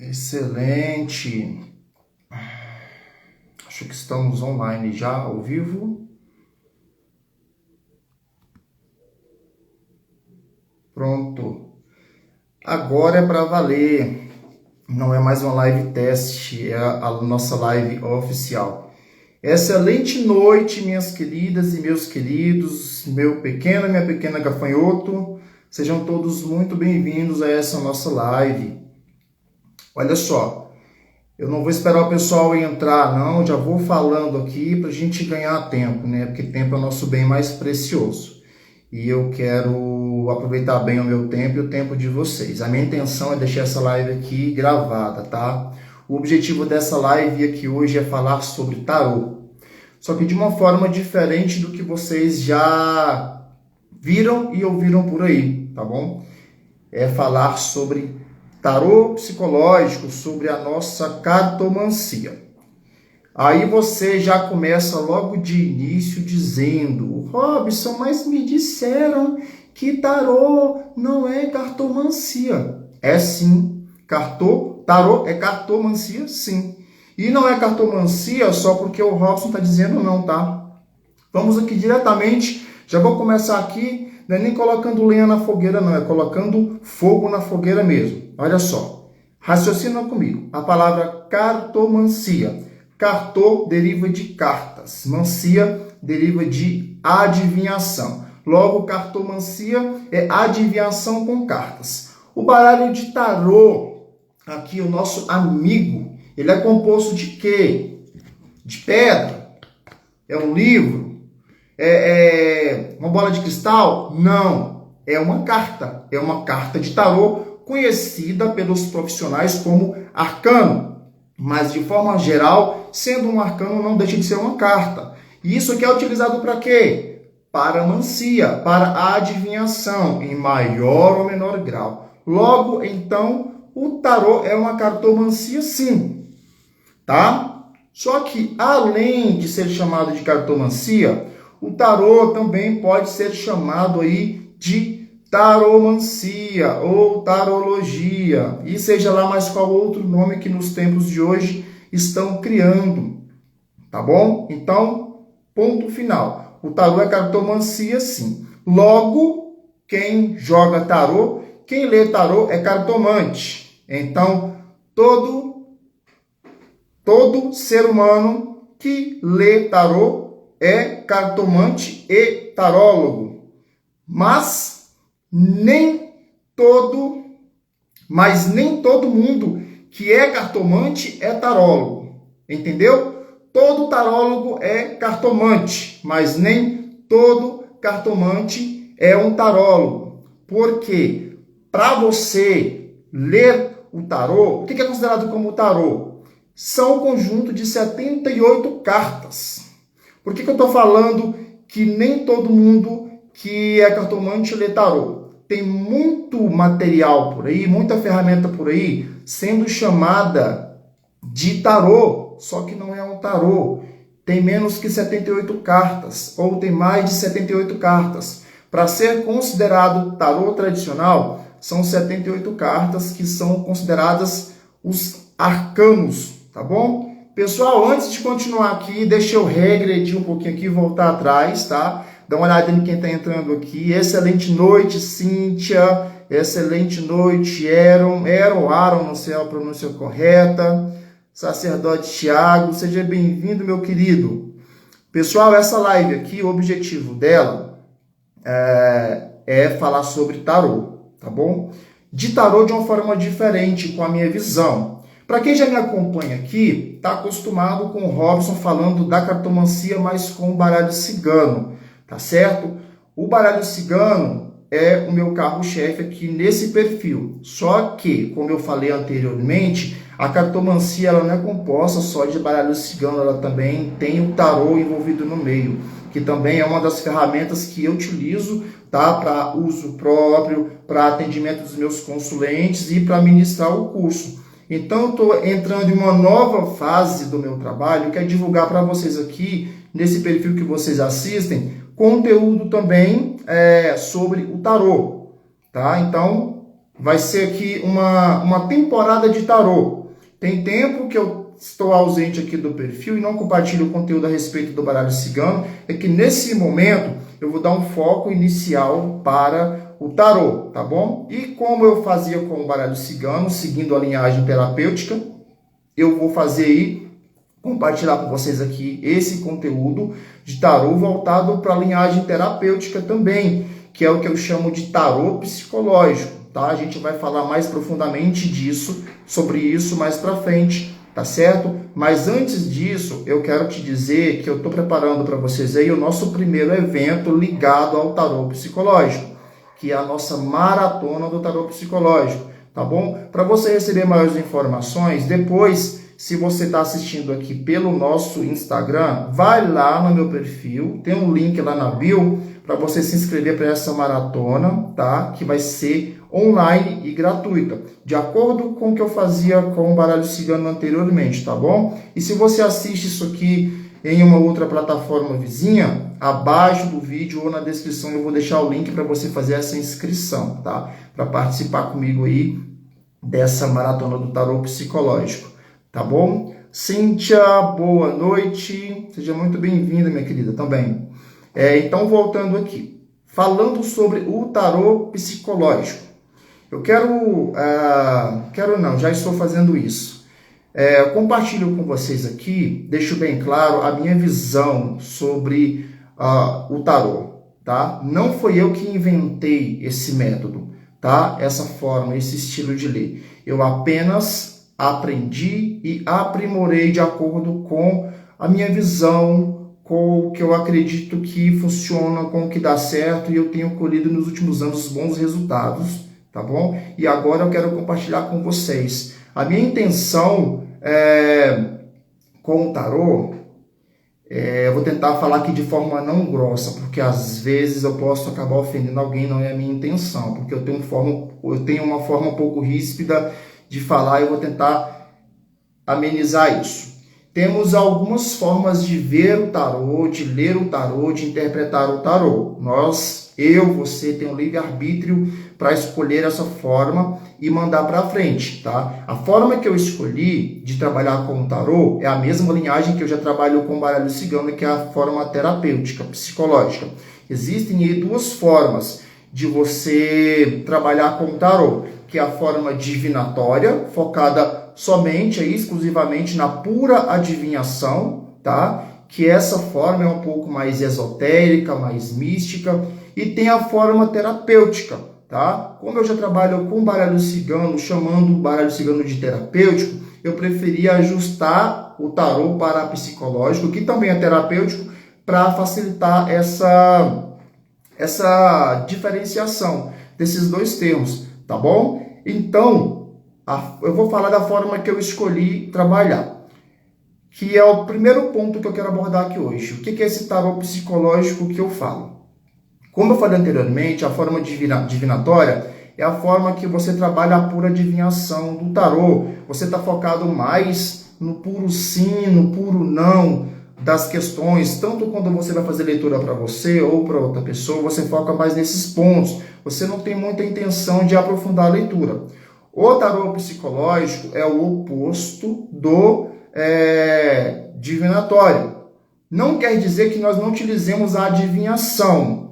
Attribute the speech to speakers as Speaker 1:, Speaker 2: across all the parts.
Speaker 1: Excelente. Acho que estamos online já, ao vivo. Pronto. Agora é para valer. Não é mais uma live teste, é a nossa live oficial. Excelente noite, minhas queridas e meus queridos, meu pequeno e minha pequena gafanhoto. Sejam todos muito bem-vindos a essa nossa live. Olha só, eu não vou esperar o pessoal entrar, não. Já vou falando aqui para a gente ganhar tempo, né? Porque tempo é o nosso bem mais precioso. E eu quero aproveitar bem o meu tempo e o tempo de vocês. A minha intenção é deixar essa live aqui gravada, tá? O objetivo dessa live aqui hoje é falar sobre tarô. Só que de uma forma diferente do que vocês já viram e ouviram por aí, tá bom? É falar sobre tarô psicológico, sobre a nossa cartomancia. Aí você já começa logo de início dizendo: Robson, mas me disseram que tarô não é cartomancia. É sim. Tarô é cartomancia, sim. E não é cartomancia só porque o Robson está dizendo não, tá? Vamos aqui diretamente, já vou começar aqui, não é nem colocando lenha na fogueira não, é colocando fogo na fogueira mesmo. Olha só, raciocina comigo. A palavra cartomancia. Cartô deriva de cartas, mancia deriva de adivinhação. Logo, cartomancia é adivinhação com cartas. O baralho de tarô, aqui o nosso amigo, ele é composto de quê? De pedra? É um livro? É uma bola de cristal? Não, é uma carta. É uma carta de tarô conhecida pelos profissionais como arcano. Mas, de forma geral, sendo um arcano, não deixa de ser uma carta. E isso aqui é utilizado para quê? Para mancia, para adivinhação, em maior ou menor grau. Logo, então, o tarô é uma cartomancia, sim. Tá? Só que, além de ser chamado de cartomancia, o tarô também pode ser chamado aí de taromancia ou tarologia, e seja lá mais qual outro nome que nos tempos de hoje estão criando, tá bom? Então, ponto final. O tarô é cartomancia, sim. Logo, quem joga tarô, quem lê tarô é cartomante. Então, todo ser humano que lê tarô é cartomante e tarólogo. Mas nem todo mundo que é cartomante é tarólogo, entendeu? Todo tarólogo é cartomante, mas nem todo cartomante é um tarólogo. Porque para você ler o tarô, o que é considerado como tarô? São um conjunto de 78 cartas. Por que eu estou falando que nem todo mundo que é cartomante lê tarô? Tem muito material por aí, muita ferramenta por aí, sendo chamada de tarô, só que não é um tarô. Tem menos que 78 cartas, ou tem mais de 78 cartas. Para ser considerado tarô tradicional, são 78 cartas que são consideradas os arcanos, tá bom? Pessoal, antes de continuar aqui, deixa eu regredir um pouquinho aqui e voltar atrás, tá? Dá uma olhada em quem está entrando aqui. Excelente noite, Cíntia. Excelente noite, Aaron, não sei a pronúncia correta. Sacerdote Tiago, seja bem-vindo, meu querido. Pessoal, essa live aqui, o objetivo dela é falar sobre tarô, tá bom? De tarô de uma forma diferente, com a minha visão. Para quem já me acompanha aqui, está acostumado com o Robson falando da cartomancia, mas com o baralho cigano. Tá certo? O baralho cigano é o meu carro-chefe aqui nesse perfil. Só que, como eu falei anteriormente, a cartomancia ela não é composta só de baralho cigano, ela também tem o tarô envolvido no meio, que também é uma das ferramentas que eu utilizo, tá? Para uso próprio, para atendimento dos meus consulentes e para ministrar o curso. Então, eu estou entrando em uma nova fase do meu trabalho, que é divulgar para vocês aqui, nesse perfil que vocês assistem, conteúdo também sobre o tarô, tá? Então, vai ser aqui uma temporada de tarô. Tem tempo que eu estou ausente aqui do perfil e não compartilho conteúdo a respeito do baralho cigano. É que nesse momento eu vou dar um foco inicial para o tarô, tá bom? E como eu fazia com o baralho cigano, seguindo a linhagem terapêutica, eu vou fazer aí, compartilhar com vocês aqui esse conteúdo de tarô voltado para a linhagem terapêutica também, que é o que eu chamo de tarô psicológico, tá? A gente vai falar mais profundamente disso, sobre isso mais para frente, tá certo? Mas antes disso, eu quero te dizer que eu estou preparando para vocês aí o nosso primeiro evento ligado ao tarô psicológico, que é a nossa maratona do tarô psicológico, tá bom? Para você receber maiores informações, depois, se você está assistindo aqui pelo nosso Instagram, vai lá no meu perfil, tem um link lá na bio para você se inscrever para essa maratona, tá? Que vai ser online e gratuita, de acordo com o que eu fazia com o baralho cigano anteriormente, tá bom? E se você assiste isso aqui em uma outra plataforma vizinha, abaixo do vídeo ou na descrição eu vou deixar o link para você fazer essa inscrição, tá? Para participar comigo aí dessa maratona do tarô psicológico, tá bom? Cíntia, boa noite, seja muito bem-vinda, minha querida, também. Então, voltando aqui, falando sobre o tarô psicológico, eu já estou fazendo isso. Eu compartilho com vocês aqui, deixo bem claro a minha visão sobre o tarô, tá? Não foi eu que inventei esse método, tá? Essa forma, esse estilo de ler. Eu apenas aprendi e aprimorei de acordo com a minha visão, com o que eu acredito que funciona, com o que dá certo, e eu tenho colhido nos últimos anos bons resultados, tá bom? E agora eu quero compartilhar com vocês. A minha intenção com o tarô, eu vou tentar falar aqui de forma não grossa, porque às vezes eu posso acabar ofendendo alguém, não é a minha intenção, porque eu tenho uma forma um pouco ríspida de falar e eu vou tentar amenizar isso. Temos algumas formas de ver o tarô, de ler o tarô, de interpretar o tarô. Você tem um livre-arbítrio para escolher essa forma e mandar para frente, tá? A forma que eu escolhi de trabalhar com o tarô é a mesma linhagem que eu já trabalho com o baralho cigano, que é a forma terapêutica, psicológica. Existem aí duas formas de você trabalhar com o tarô, que é a forma divinatória, focada somente e exclusivamente na pura adivinhação, tá? Que essa forma é um pouco mais esotérica, mais mística, e tem a forma terapêutica, tá? Como eu já trabalho com baralho cigano, chamando o baralho cigano de terapêutico, eu preferi ajustar o tarô parapsicológico, que também é terapêutico, para facilitar essa diferenciação desses dois termos, tá bom? Então, eu vou falar da forma que eu escolhi trabalhar, que é o primeiro ponto que eu quero abordar aqui hoje. O que é esse tarô psicológico que eu falo? Como eu falei anteriormente, a forma divinatória é a forma que você trabalha a pura adivinhação do tarô. Você está focado mais no puro sim, no puro não das questões, tanto quando você vai fazer leitura para você ou para outra pessoa, você foca mais nesses pontos. Você não tem muita intenção de aprofundar a leitura. O tarô psicológico é o oposto do divinatório. Não quer dizer que nós não utilizemos a adivinhação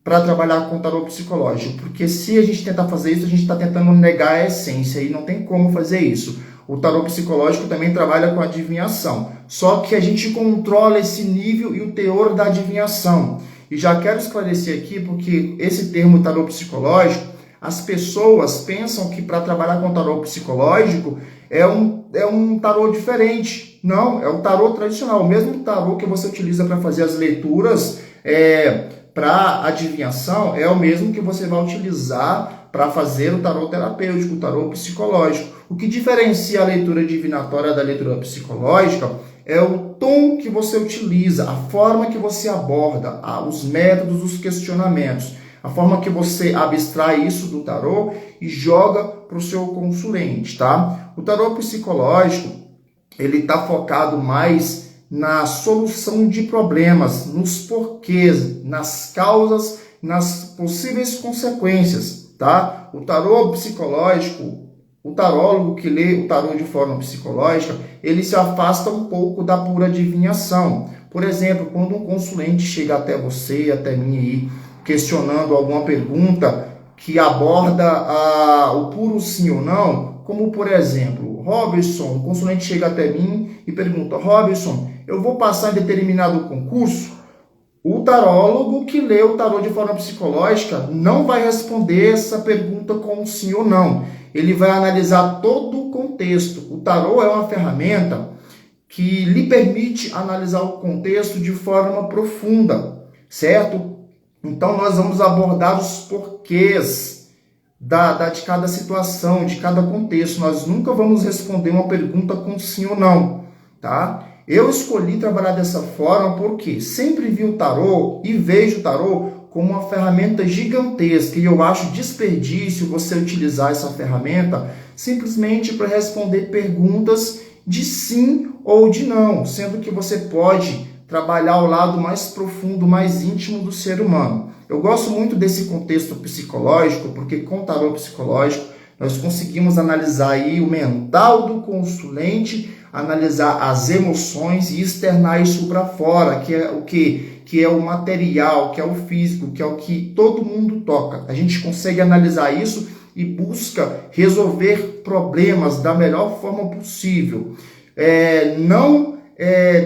Speaker 1: para trabalhar com o tarô psicológico, porque se a gente tentar fazer isso, a gente está tentando negar a essência e não tem como fazer isso. O tarô psicológico também trabalha com a adivinhação, só que a gente controla esse nível e o teor da adivinhação. E já quero esclarecer aqui, porque esse termo tarô psicológico, as pessoas pensam que para trabalhar com o tarô psicológico é um tarô diferente. Não, é o tarô tradicional, o mesmo tarô que você utiliza para fazer as leituras, para adivinhação, é o mesmo que você vai utilizar para fazer o tarô terapêutico, o tarô psicológico. O que diferencia a leitura divinatória da leitura psicológica é o tom que você utiliza, a forma que você aborda, os métodos, os questionamentos, a forma que você abstrai isso do tarô e joga para o seu consulente, tá? O tarô psicológico, ele está focado mais na solução de problemas, nos porquês, nas causas, nas possíveis consequências. tá? O tarô psicológico, o tarólogo que lê o tarô de forma psicológica, ele se afasta um pouco da pura adivinhação. Por exemplo, quando um consulente chega até você, até mim aí, questionando alguma pergunta que aborda o puro sim ou não, como por exemplo, Robson, o consulente chega até mim e pergunta: Robson, eu vou passar em determinado concurso? O tarólogo que lê o tarô de forma psicológica não vai responder essa pergunta com sim ou não. Ele vai analisar todo o contexto. O tarô é uma ferramenta que lhe permite analisar o contexto de forma profunda, certo? Então nós vamos abordar os porquês de cada situação, de cada contexto. Nós nunca vamos responder uma pergunta com sim ou não, tá? Eu escolhi trabalhar dessa forma porque sempre vi o tarô e vejo o tarô como uma ferramenta gigantesca e eu acho desperdício você utilizar essa ferramenta simplesmente para responder perguntas de sim ou de não, sendo que você pode trabalhar o lado mais profundo, mais íntimo do ser humano. Eu gosto muito desse contexto psicológico porque com o tarô psicológico nós conseguimos analisar aí o mental do consulente, analisar as emoções e externar isso para fora, que é o quê? Que é o material, que é o físico, que é o que todo mundo toca. A gente consegue analisar isso e busca resolver problemas da melhor forma possível. Não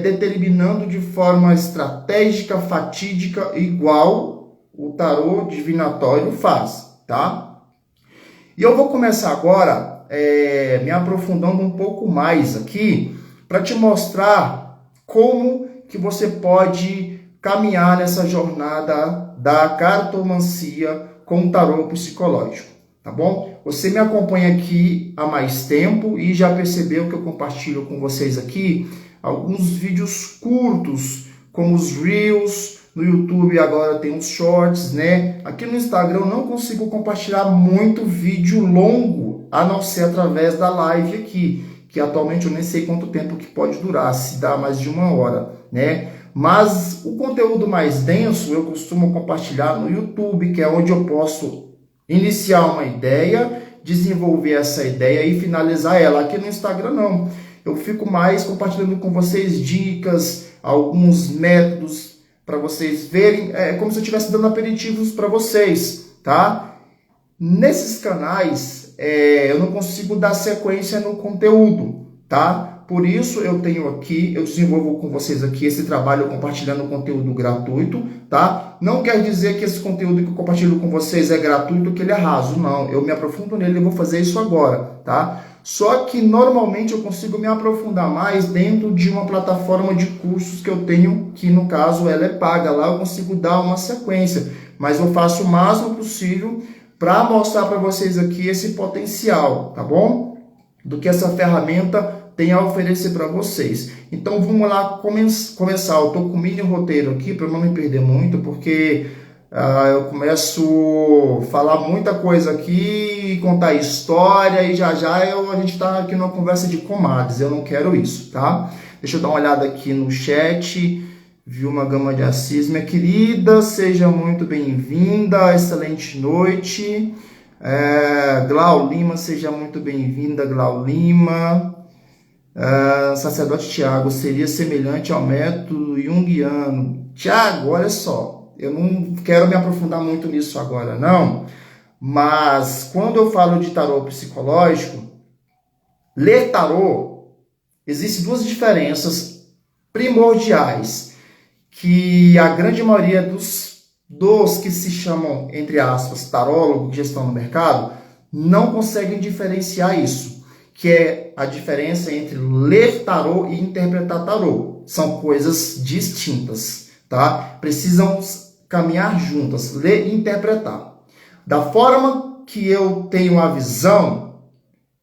Speaker 1: determinando de forma estratégica, fatídica, igual o tarô divinatório faz, tá? E eu vou começar agora me aprofundando um pouco mais aqui para te mostrar como que você pode caminhar nessa jornada da cartomancia com o tarô psicológico, tá bom? Você me acompanha aqui há mais tempo e já percebeu que eu compartilho com vocês aqui alguns vídeos curtos, como os Reels. No YouTube agora tem os Shorts, né? Aqui no Instagram eu não consigo compartilhar muito vídeo longo, a não ser através da live aqui, que atualmente eu nem sei quanto tempo que pode durar, se dá mais de 1 hora, né? Mas o conteúdo mais denso eu costumo compartilhar no YouTube, que é onde eu posso iniciar uma ideia, desenvolver essa ideia e finalizar ela. Aqui no Instagram não. Eu fico mais compartilhando com vocês dicas, alguns métodos para vocês verem, como se eu estivesse dando aperitivos para vocês, tá? Nesses canais, eu não consigo dar sequência no conteúdo, tá? Por isso eu desenvolvo com vocês aqui esse trabalho compartilhando conteúdo gratuito, tá? Não quer dizer que esse conteúdo que eu compartilho com vocês é gratuito, que ele é raso, não. Eu me aprofundo nele e vou fazer isso agora, tá? Só que normalmente eu consigo me aprofundar mais dentro de uma plataforma de cursos que eu tenho, que no caso ela é paga. Lá eu consigo dar uma sequência, mas eu faço o máximo possível para mostrar para vocês aqui esse potencial, tá bom? Do que essa ferramenta tem a oferecer para vocês. Então vamos lá começar. Eu estou com um mini roteiro aqui para não me perder muito, porque eu começo a falar muita coisa aqui, contar história e já a gente está aqui numa conversa de comadres. Eu não quero isso, tá? Deixa eu dar uma olhada aqui no chat. Vilma Gama de Assis, minha querida, seja muito bem-vinda, excelente noite. Glau Lima, seja muito bem-vinda, Glau Lima. Sacerdote Tiago, seria semelhante ao método junguiano. Tiago, olha só, eu não quero me aprofundar muito nisso agora, não. Mas quando eu falo de tarô psicológico, ler tarô, existem duas diferenças primordiais que a grande maioria dos que se chamam, entre aspas, tarólogo, que já estão no mercado, não conseguem diferenciar isso, que é a diferença entre ler tarô e interpretar tarô. São coisas distintas, tá? Precisam caminhar juntas, ler e interpretar. Da forma que eu tenho a visão,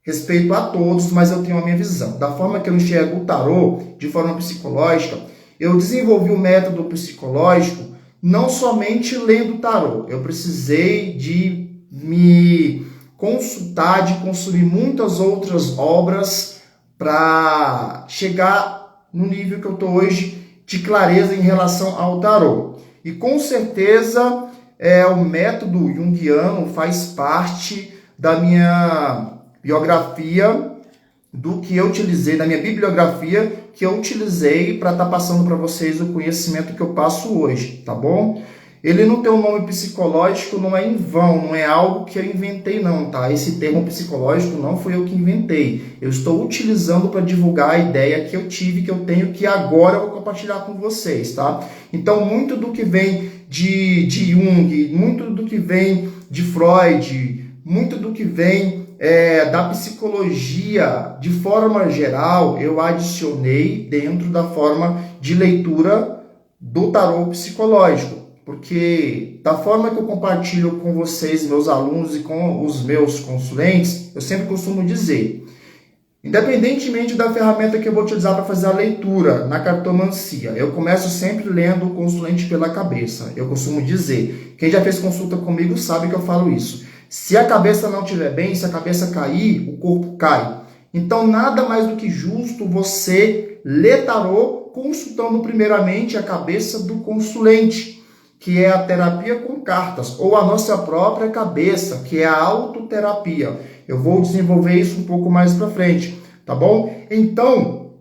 Speaker 1: respeito a todos, mas eu tenho a minha visão. Da forma que eu enxergo o tarô, de forma psicológica, eu desenvolvi o método psicológico não somente lendo tarô. Eu precisei de me consultar, de consumir muitas outras obras para chegar no nível que eu estou hoje de clareza em relação ao tarô. E com certeza o método junguiano faz parte da minha biografia, do que eu utilizei, da minha bibliografia que eu utilizei para estar passando para vocês o conhecimento que eu passo hoje, tá bom? Ele não tem um nome psicológico, não é em vão, não é algo que eu inventei não, tá? Esse termo psicológico não foi eu que inventei. Eu estou utilizando para divulgar a ideia que eu tive, que eu tenho, que agora eu vou compartilhar com vocês, tá? Então, muito do que vem de Jung, muito do que vem de Freud, muito do que vem da psicologia, de forma geral, eu adicionei dentro da forma de leitura do tarô psicológico. Porque da forma que eu compartilho com vocês, meus alunos e com os meus consulentes, eu sempre costumo dizer, independentemente da ferramenta que eu vou utilizar para fazer a leitura na cartomancia, eu começo sempre lendo o consulente pela cabeça. Eu costumo dizer, quem já fez consulta comigo sabe que eu falo isso. Se a cabeça não estiver bem, se a cabeça cair, o corpo cai. Então, nada mais do que justo você ler tarô consultando primeiramente a cabeça do consulente, que é a terapia com cartas, ou a nossa própria cabeça, que é a autoterapia. Eu vou desenvolver isso um pouco mais para frente, tá bom? Então,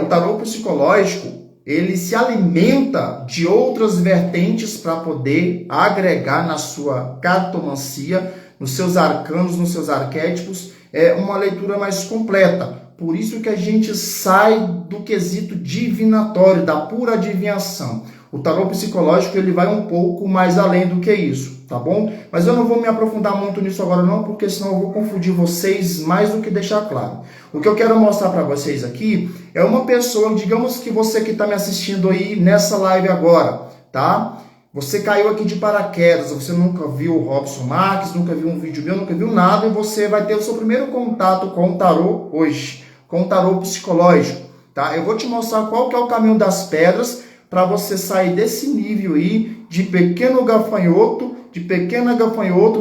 Speaker 1: o tarô psicológico, ele se alimenta de outras vertentes para poder agregar na sua cartomancia, nos seus arcanos, nos seus arquétipos, uma leitura mais completa. Por isso que a gente sai do quesito divinatório, da pura adivinhação. O tarô psicológico ele vai um pouco mais além do que isso, tá bom? Mas eu não vou me aprofundar muito nisso agora não, porque senão eu vou confundir vocês mais do que deixar claro. O que eu quero mostrar para vocês aqui é uma pessoa, digamos que você que está me assistindo aí nessa live agora, tá? Você caiu aqui de paraquedas, você nunca viu o Robson Marques, nunca viu um vídeo meu, nunca viu nada, e você vai ter o seu primeiro contato com o tarô hoje, com o tarô psicológico, tá? Eu vou te mostrar qual que é o caminho das pedras, para você sair desse nível aí de pequeno gafanhoto,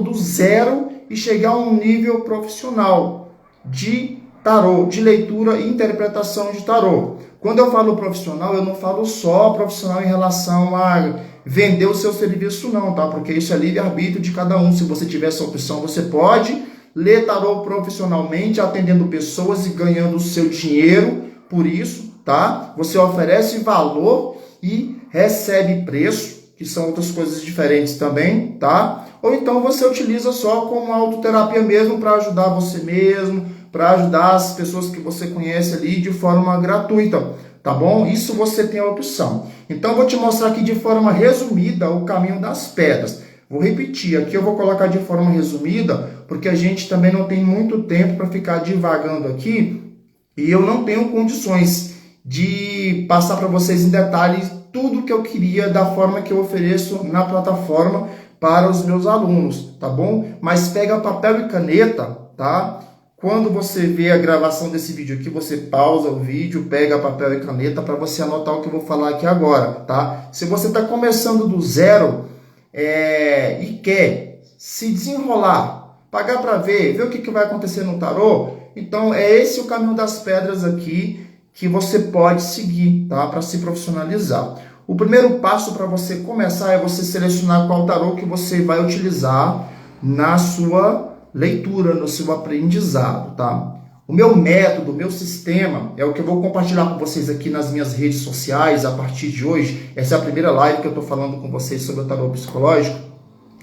Speaker 1: do zero e chegar a um nível profissional de tarô, de leitura e interpretação de tarô. Quando eu falo profissional, eu não falo só profissional em relação a vender o seu serviço não, tá? Porque isso é livre-arbítrio de cada um. Se você tiver essa opção, você pode ler tarô profissionalmente, atendendo pessoas e ganhando o seu dinheiro por isso, tá? Você oferece valor e recebe preço, que são outras coisas diferentes também, tá? Ou então você utiliza só como autoterapia mesmo para ajudar você mesmo, para ajudar as pessoas que você conhece ali de forma gratuita, tá bom? Isso você tem a opção. Então eu vou te mostrar aqui de forma resumida o caminho das pedras. Vou repetir, aqui eu vou colocar de forma resumida, porque a gente também não tem muito tempo para ficar divagando aqui e eu não tenho condições de passar para vocês em detalhes tudo que eu queria da forma que eu ofereço na plataforma para os meus alunos, tá bom? Mas pega papel e caneta, tá? Quando você vê a gravação desse vídeo aqui, você pausa o vídeo, pega papel e caneta para você anotar o que eu vou falar aqui agora, tá? Se você está começando do zero e quer se desenrolar, pagar para ver o que vai acontecer no tarô, então é esse o caminho das pedras aqui que você pode seguir, tá? Para se profissionalizar. O primeiro passo para você começar é você selecionar qual tarô que você vai utilizar na sua leitura, no seu aprendizado, tá? O meu método, o meu sistema é o que eu vou compartilhar com vocês aqui nas minhas redes sociais a partir de hoje. Essa é a primeira live que eu estou falando com vocês sobre o tarô psicológico.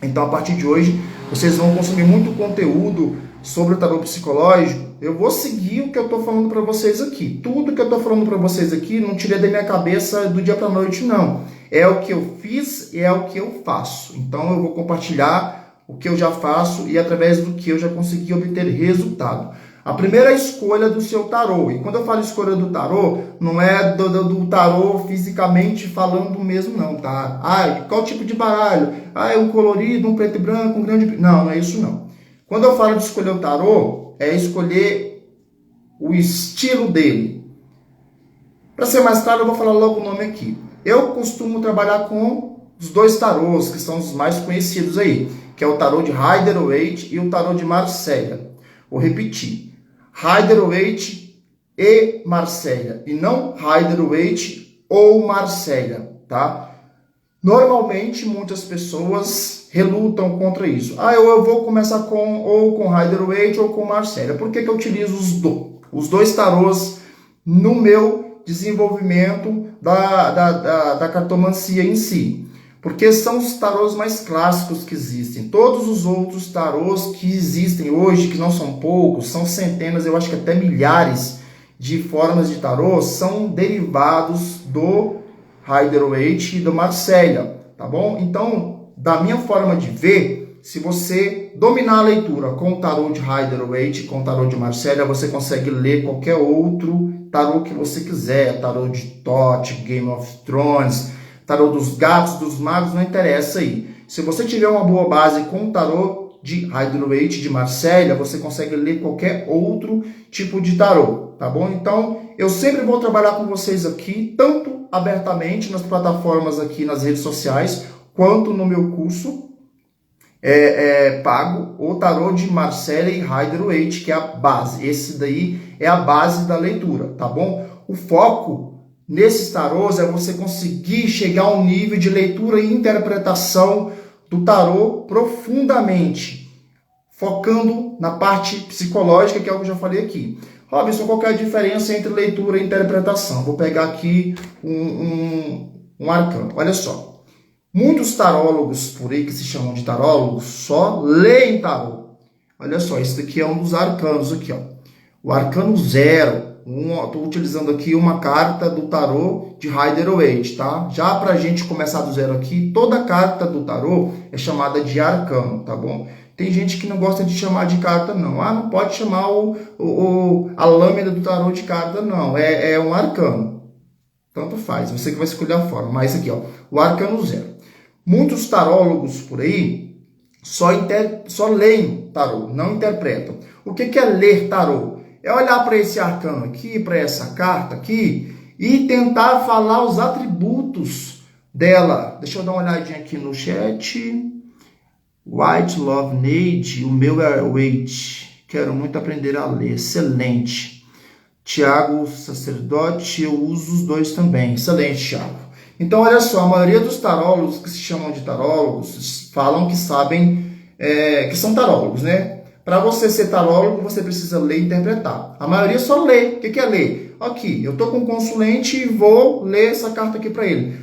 Speaker 1: Então, a partir de hoje, vocês vão consumir muito conteúdo sobre o tarô psicológico. Eu vou seguir o que eu estou falando para vocês aqui. Tudo que eu estou falando para vocês aqui, não tirei da minha cabeça do dia para a noite, não. É o que eu fiz e é o que eu faço. Então, eu vou compartilhar o que eu já faço e através do que eu já consegui obter resultado. A primeira escolha do seu tarô. E quando eu falo escolha do tarô, não é do tarô fisicamente falando mesmo, não, tá? Qual tipo de baralho? É um colorido, um preto e branco, um grande... Não, não é isso, não. Quando eu falo de escolher o tarô, é escolher o estilo dele. Para ser mais claro, eu vou falar logo o nome aqui. Eu costumo trabalhar com os dois tarôs, que são os mais conhecidos aí, que é o tarô de Rider-Waite e o tarô de Marselha. Vou repetir. Rider-Waite e Marselha, e não Rider-Waite ou Marselha, tá? Normalmente, muitas pessoas relutam contra isso. Eu vou começar com Rider-Waite ou com Marcélia. Por que eu utilizo os dois tarôs no meu desenvolvimento da cartomancia em si? Porque são os tarôs mais clássicos que existem. Todos os outros tarôs que existem hoje, que não são poucos, são centenas, eu acho que até milhares de formas de tarô, são derivados do Rider-Waite e do Marcélia, tá bom? Então, da minha forma de ver, se você dominar a leitura com o tarô de Rider-Waite, com o tarô de Marcélia, você consegue ler qualquer outro tarô que você quiser, tarô de Thoth, Game of Thrones, tarô dos gatos, dos magos, não interessa aí. Se você tiver uma boa base com o tarô de Rider-Waite, de Marcélia, você consegue ler qualquer outro tipo de tarô, tá bom? Então, eu sempre vou trabalhar com vocês aqui, tanto abertamente nas plataformas aqui nas redes sociais, quanto no meu curso pago, o tarô de Marcélia e Rider-Waite, que é a base. Esse daí é a base da leitura, tá bom? O foco nesses tarôs é você conseguir chegar a um nível de leitura e interpretação do tarô profundamente, focando na parte psicológica, que é o que eu já falei aqui. Robson, qual que é a diferença entre leitura e interpretação? Vou pegar aqui um arcano. Olha só. Muitos tarólogos por aí, que se chamam de tarólogos, só leem tarô. Olha só, esse daqui é um dos arcanos aqui, ó. O arcano 0. Estou utilizando aqui uma carta do tarô de Rider-Waite, tá? Já para a gente começar do zero aqui, toda carta do tarô é chamada de arcano, tá bom? Tem gente que não gosta de chamar de carta, não. Não pode chamar a lâmina do tarô de carta, não. É um arcano. Tanto faz, você que vai escolher a forma. Mas aqui, ó, o arcano 0. Muitos tarólogos por aí só leem tarô, não interpretam. O que é ler tarô? É olhar para esse arcano aqui, para essa carta aqui, e tentar falar os atributos dela. Deixa eu dar uma olhadinha aqui no chat. White Love Nade, o meu é Waite. Quero muito aprender a ler. Excelente. Tiago Sacerdote, eu uso os dois também. Excelente, Tiago. Então, olha só, a maioria dos tarólogos que se chamam de tarólogos falam que sabem, que são tarólogos, né? Para você ser tarólogo, você precisa ler e interpretar. A maioria só lê. O que é ler? Aqui, eu estou com um consulente e vou ler essa carta aqui para ele.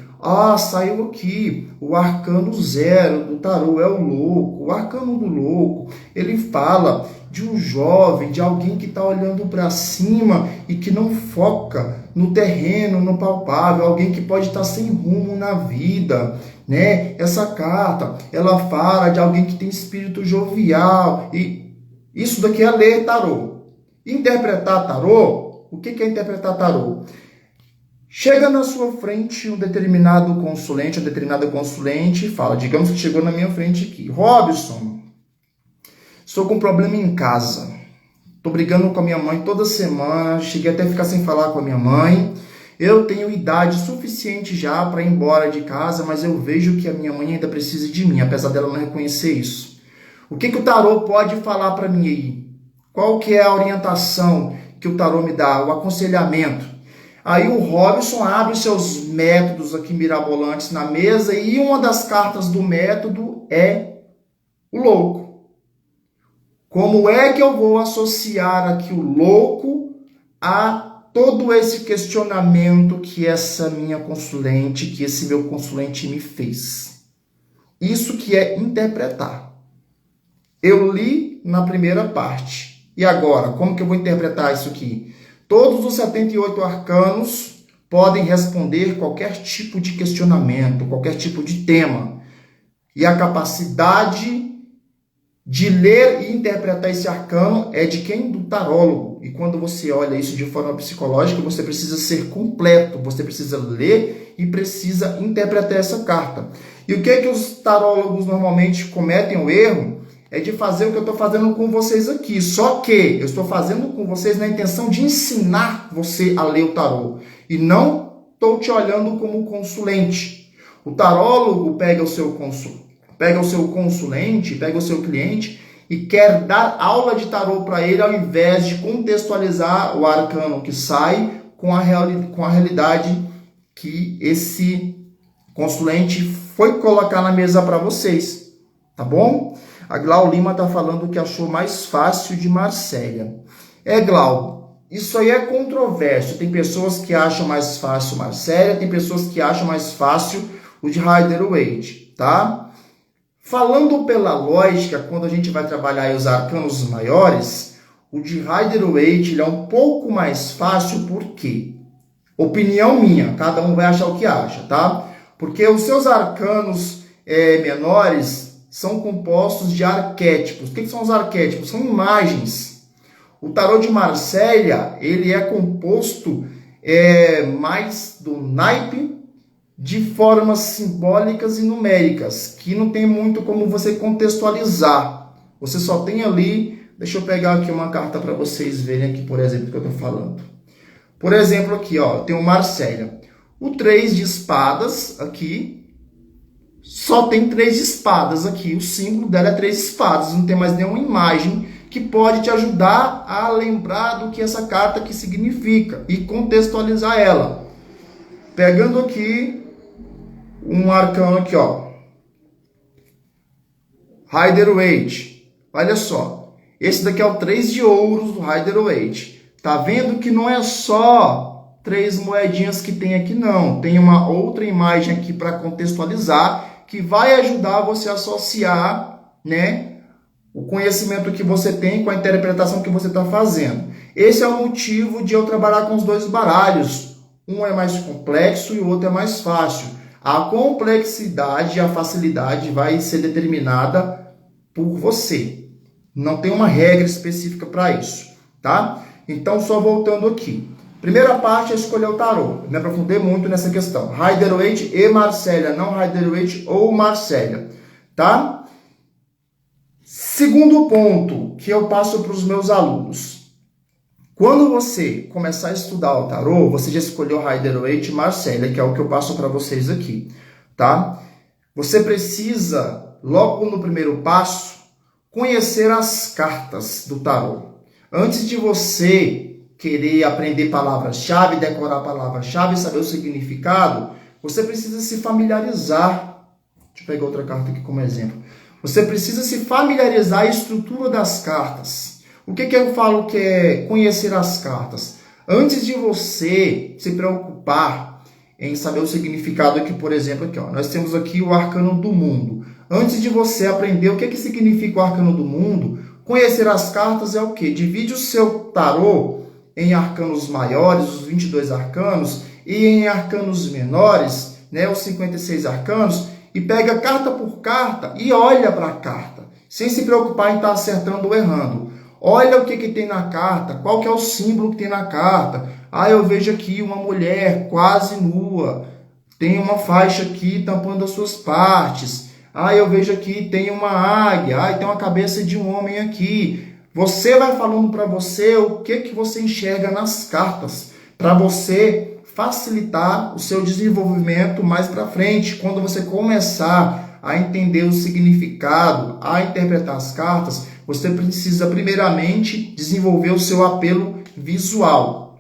Speaker 1: Saiu aqui, o arcano 0 do tarô é o louco. O arcano do louco, ele fala de um jovem, de alguém que está olhando para cima e que não foca no terreno, no palpável, alguém que pode estar sem rumo na vida, né? Essa carta, ela fala de alguém que tem espírito jovial, e isso daqui é ler tarô. Interpretar tarô, o que é interpretar tarô? Chega na sua frente um determinado consulente, uma determinada consulente, e fala, digamos que chegou na minha frente aqui, Robson, estou com um problema em casa. Estou brigando com a minha mãe toda semana, cheguei até a ficar sem falar com a minha mãe. Eu tenho idade suficiente já para ir embora de casa, mas eu vejo que a minha mãe ainda precisa de mim, apesar dela não reconhecer isso. O que o tarô pode falar para mim aí? Qual que é a orientação que o tarô me dá, o aconselhamento? Aí o Robson abre seus métodos aqui mirabolantes na mesa e uma das cartas do método é o louco. Como é que eu vou associar aqui o louco a todo esse questionamento que essa minha consulente, que esse meu consulente me fez? Isso que é interpretar. Eu li na primeira parte. E agora, como que eu vou interpretar isso aqui? Todos os 78 arcanos podem responder qualquer tipo de questionamento, qualquer tipo de tema. E a capacidade de ler e interpretar esse arcano é de quem? Do tarólogo. E quando você olha isso de forma psicológica, você precisa ser completo, você precisa ler e precisa interpretar essa carta. E o que os tarólogos normalmente cometem o erro? É de fazer o que eu estou fazendo com vocês aqui. Só que eu estou fazendo com vocês na intenção de ensinar você a ler o tarô. E não estou te olhando como consulente. O tarólogo pega o seu consulente, pega o seu cliente e quer dar aula de tarô para ele, ao invés de contextualizar o arcano que sai com a realidade que esse consulente foi colocar na mesa para vocês, tá bom? A Glau Lima está falando que achou mais fácil de Marsella. Glau, isso aí é controverso. Tem pessoas que acham mais fácil Marsella, tem pessoas que acham mais fácil o de Rider-Waite, tá? Falando pela lógica, quando a gente vai trabalhar aí os arcanos maiores, o de Rider-Waite ele é um pouco mais fácil, por quê? Opinião minha, cada um vai achar o que acha, tá? Porque os seus arcanos menores são compostos de arquétipos. O que são os arquétipos? São imagens. O tarô de Marsella, ele é composto mais do naipe de formas simbólicas e numéricas, que não tem muito como você contextualizar. Você só tem ali, deixa eu pegar aqui uma carta para vocês verem aqui, por exemplo, o que eu estou falando. Por exemplo, aqui, ó, tem o Marsella. O 3 de espadas aqui, só tem 3 espadas aqui. O símbolo dela é 3 espadas, não tem mais nenhuma imagem que pode te ajudar a lembrar do que essa carta aqui significa e contextualizar ela. Pegando aqui um arcano aqui, ó. Rider-Waite. Olha só. Esse daqui é o 3 de ouros do Rider-Waite. Tá vendo que não é só 3 moedinhas que tem aqui, não. Tem uma outra imagem aqui para contextualizar, que vai ajudar você a associar, né, o conhecimento que você tem com a interpretação que você está fazendo. Esse é o motivo de eu trabalhar com os dois baralhos. Um é mais complexo e o outro é mais fácil. A complexidade e a facilidade vai ser determinada por você. Não tem uma regra específica para isso, tá? Então, só voltando aqui. Primeira parte é escolher o tarô. Me aprofundei muito nessa questão. Rider-Waite e Marsella, não Rider-Waite ou Marsella, tá? Segundo ponto que eu passo para os meus alunos. Quando você começar a estudar o tarô, você já escolheu Rider-Waite e Marsella, que é o que eu passo para vocês aqui, tá? Você precisa, logo no primeiro passo, conhecer as cartas do tarô. Antes de você querer aprender palavras-chave, decorar palavras-chave, saber o significado, você precisa se familiarizar. Deixa eu pegar outra carta aqui como exemplo. Você precisa se familiarizar a estrutura das cartas. O que eu falo que é conhecer as cartas? Antes de você se preocupar em saber o significado aqui, por exemplo, aqui, ó, nós temos aqui o arcano do mundo. Antes de você aprender o que significa o arcano do mundo, conhecer as cartas é o quê? Divide o seu tarô em arcanos maiores, os 22 arcanos, e em arcanos menores, né, os 56 arcanos, e pega carta por carta e olha para a carta, sem se preocupar em estar acertando ou errando. Olha o que tem na carta, qual que é o símbolo que tem na carta. Eu vejo aqui uma mulher quase nua, tem uma faixa aqui tampando as suas partes. Eu vejo aqui, tem uma águia, tem uma cabeça de um homem aqui. Você vai falando para você o que você enxerga nas cartas, para você facilitar o seu desenvolvimento mais para frente. Quando você começar a entender o significado, a interpretar as cartas, você precisa primeiramente desenvolver o seu apelo visual,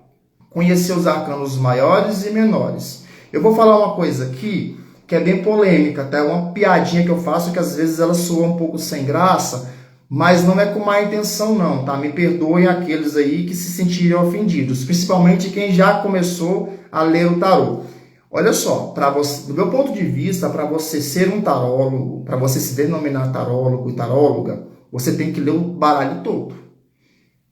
Speaker 1: conhecer os arcanos maiores e menores. Eu vou falar uma coisa aqui que é bem polêmica, tá? É uma piadinha que eu faço que às vezes ela soa um pouco sem graça, mas não é com má intenção não, tá? Me perdoem aqueles aí que se sentirem ofendidos, principalmente quem já começou a ler o tarô. Olha só, do meu ponto de vista, para você ser um tarólogo, para você se denominar tarólogo e taróloga, você tem que ler o baralho todo,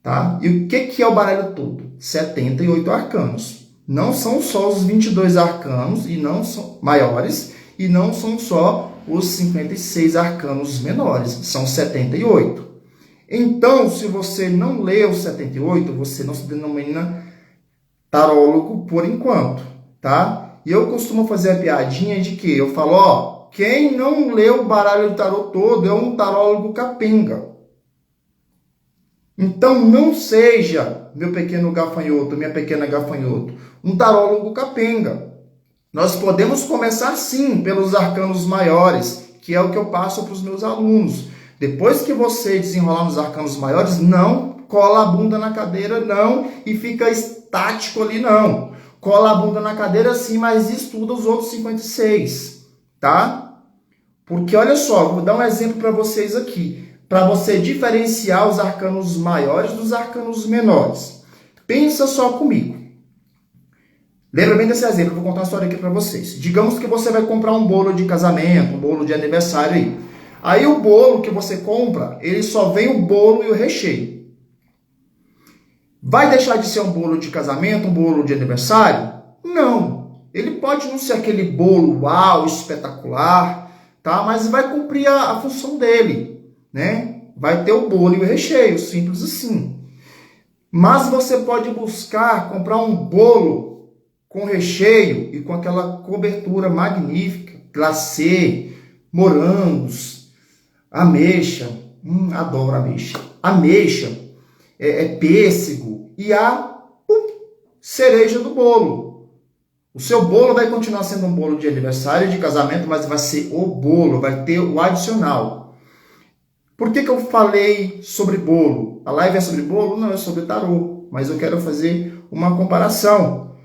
Speaker 1: tá? E o que é o baralho todo? 78 arcanos. Não são só os 22 arcanos e não são maiores, e não são só os 56 arcanos menores, são 78. Então, se você não lê os 78, você não se denomina tarólogo por enquanto, tá? E eu costumo fazer a piadinha de que eu falo, quem não lê o baralho do tarô todo é um tarólogo capenga. Então, não seja, meu pequeno gafanhoto, minha pequena gafanhoto, um tarólogo capenga. Nós podemos começar, sim, pelos arcanos maiores, que é o que eu passo para os meus alunos. Depois que você desenrolar nos arcanos maiores, não cola a bunda na cadeira, não, e fica estático ali, não. Cola a bunda na cadeira, sim, mas estuda os outros 56, tá? Porque olha só, vou dar um exemplo para vocês aqui, para você diferenciar os arcanos maiores dos arcanos menores. Pensa só comigo. Lembra bem desse exemplo, eu vou contar uma história aqui para vocês. Digamos que você vai comprar um bolo de casamento, um bolo de aniversário aí. Aí o bolo que você compra, ele só vem o bolo e o recheio. Vai deixar de ser um bolo de casamento, um bolo de aniversário? Não. Ele pode não ser aquele bolo uau, espetacular, tá? Mas vai cumprir a função dele, né? Vai ter o bolo e o recheio, simples assim. Mas você pode buscar comprar um bolo com recheio e com aquela cobertura magnífica, glacê, morangos, ameixa, adoro ameixa, ameixa, pêssego e a cereja do bolo. O seu bolo vai continuar sendo um bolo de aniversário, de casamento, mas vai ser o bolo, vai ter o adicional. Por que eu falei sobre bolo? A live é sobre bolo? Não, é sobre tarô, mas eu quero fazer uma comparação.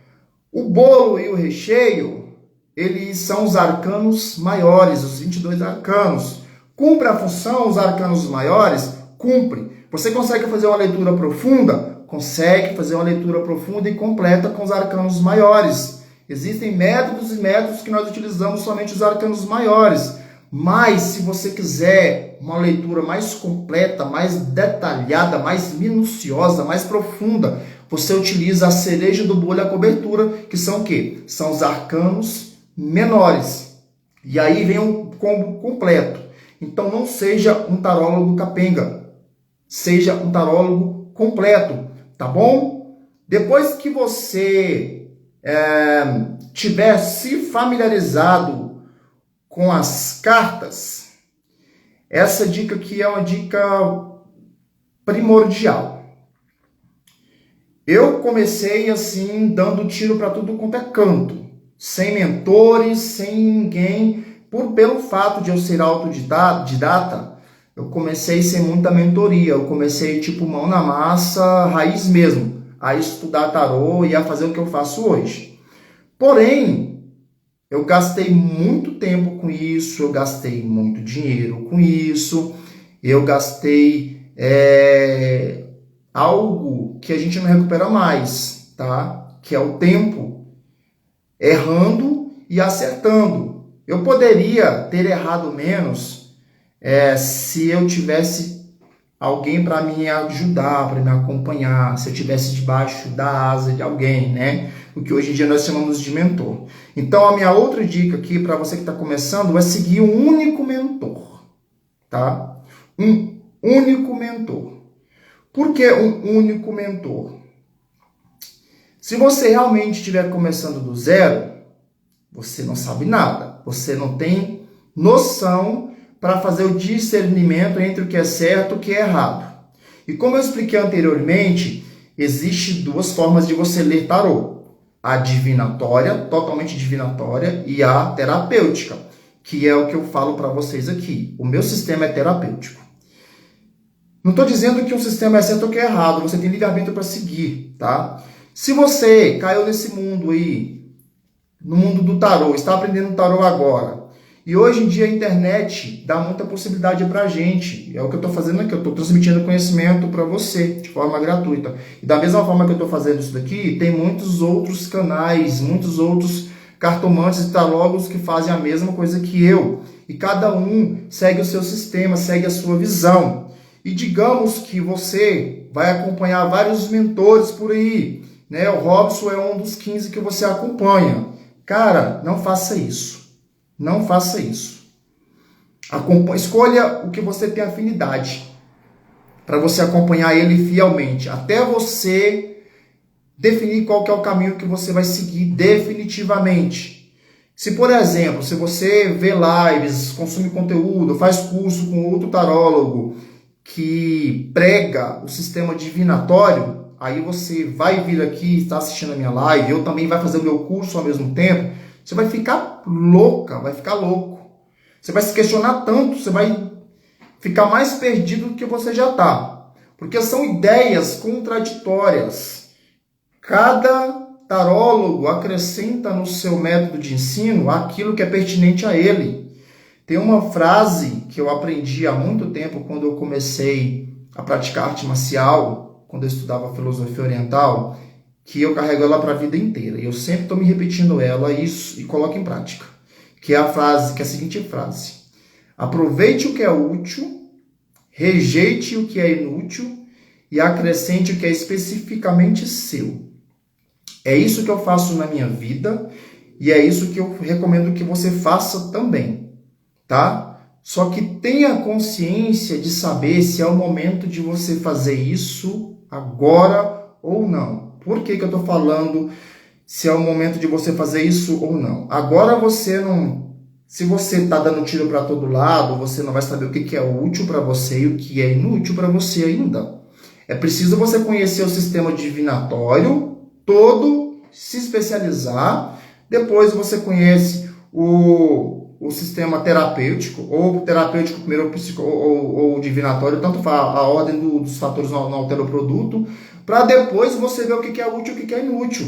Speaker 1: O bolo e o recheio, eles são os arcanos maiores, os 22 arcanos. Cumpre a função, os arcanos maiores? Cumpre. Você consegue fazer uma leitura profunda? Consegue fazer uma leitura profunda e completa com os arcanos maiores. Existem métodos e métodos que nós utilizamos somente os arcanos maiores. Mas, se você quiser uma leitura mais completa, mais detalhada, mais minuciosa, mais profunda, você utiliza a cereja do bolo e a cobertura, que são o quê? São os arcanos menores. E aí vem um combo completo. Então, não seja um tarólogo capenga. Seja um tarólogo completo, tá bom? Depois que você tiver se familiarizado com as cartas, essa dica aqui é uma dica primordial. Eu comecei assim, dando tiro para tudo quanto é canto, sem mentores, sem ninguém, pelo fato de eu ser autodidata, eu comecei sem muita mentoria, eu comecei tipo mão na massa, raiz mesmo, a estudar tarô e a fazer o que eu faço hoje. Porém, eu gastei muito tempo com isso, eu gastei muito dinheiro com isso, eu gastei algo que a gente não recupera mais, tá? Que é o tempo, errando e acertando. Eu poderia ter errado menos se eu tivesse alguém para me ajudar, para me acompanhar, se eu tivesse debaixo da asa de alguém, né? O que hoje em dia nós chamamos de mentor. Então, a minha outra dica aqui para você que está começando é seguir um único mentor, tá? Um único mentor. Por que um único mentor? Se você realmente estiver começando do zero, você não sabe nada, você não tem noção para fazer o discernimento entre o que é certo e o que é errado. E como eu expliquei anteriormente, existem duas formas de você ler tarô. A divinatória, totalmente divinatória, e a terapêutica, que é o que eu falo para vocês aqui. O meu sistema é terapêutico. Não estou dizendo que um sistema é certo ou que é errado, você tem livre-arbítrio para seguir, tá? Se você caiu nesse mundo aí, no mundo do tarô, está aprendendo tarô agora, e hoje em dia a internet dá muita possibilidade para a gente. É o que eu estou fazendo aqui, eu estou transmitindo conhecimento para você de forma gratuita. E da mesma forma que eu estou fazendo isso daqui, tem muitos outros canais, muitos outros cartomantes e tarólogos que fazem a mesma coisa que eu. E cada um segue o seu sistema, segue a sua visão. E digamos que você vai acompanhar vários mentores por aí, né? O Robson é um dos 15 que você acompanha. Cara, não faça isso. Não faça isso. Escolha o que você tem afinidade para você acompanhar ele fielmente, até você definir qual que é o caminho que você vai seguir definitivamente. Se, por exemplo, se você vê lives, consome conteúdo, faz curso com outro tarólogo que prega o sistema divinatório, aí você vai vir aqui, está assistindo a minha live, eu também vai fazer o meu curso ao mesmo tempo, você vai ficar louca, vai ficar louco. Você vai se questionar tanto, você vai ficar mais perdido do que você já está. Porque são ideias contraditórias. Cada tarólogo acrescenta no seu método de ensino aquilo que é pertinente a ele. Tem uma frase que eu aprendi há muito tempo quando eu comecei a praticar arte marcial, quando eu estudava filosofia oriental, que eu carrego ela para a vida inteira. E eu sempre estou me repetindo ela e coloco em prática. Que é a seguinte frase: aproveite o que é útil, rejeite o que é inútil e acrescente o que é especificamente seu. É isso que eu faço na minha vida e é isso que eu recomendo que você faça também, tá? Só que tenha consciência de saber se é o momento de você fazer isso agora ou não. Por que eu estou falando se é o momento de você fazer isso ou não? Agora você não... Se você está dando tiro para todo lado, você não vai saber o que é útil para você e o que é inútil para você ainda. É preciso você conhecer o sistema divinatório todo, se especializar. Depois você conhece o sistema terapêutico, ou terapêutico primeiro ou divinatório, tanto faz, a ordem dos fatores não altera o produto, para depois você ver o que é útil e o que é inútil.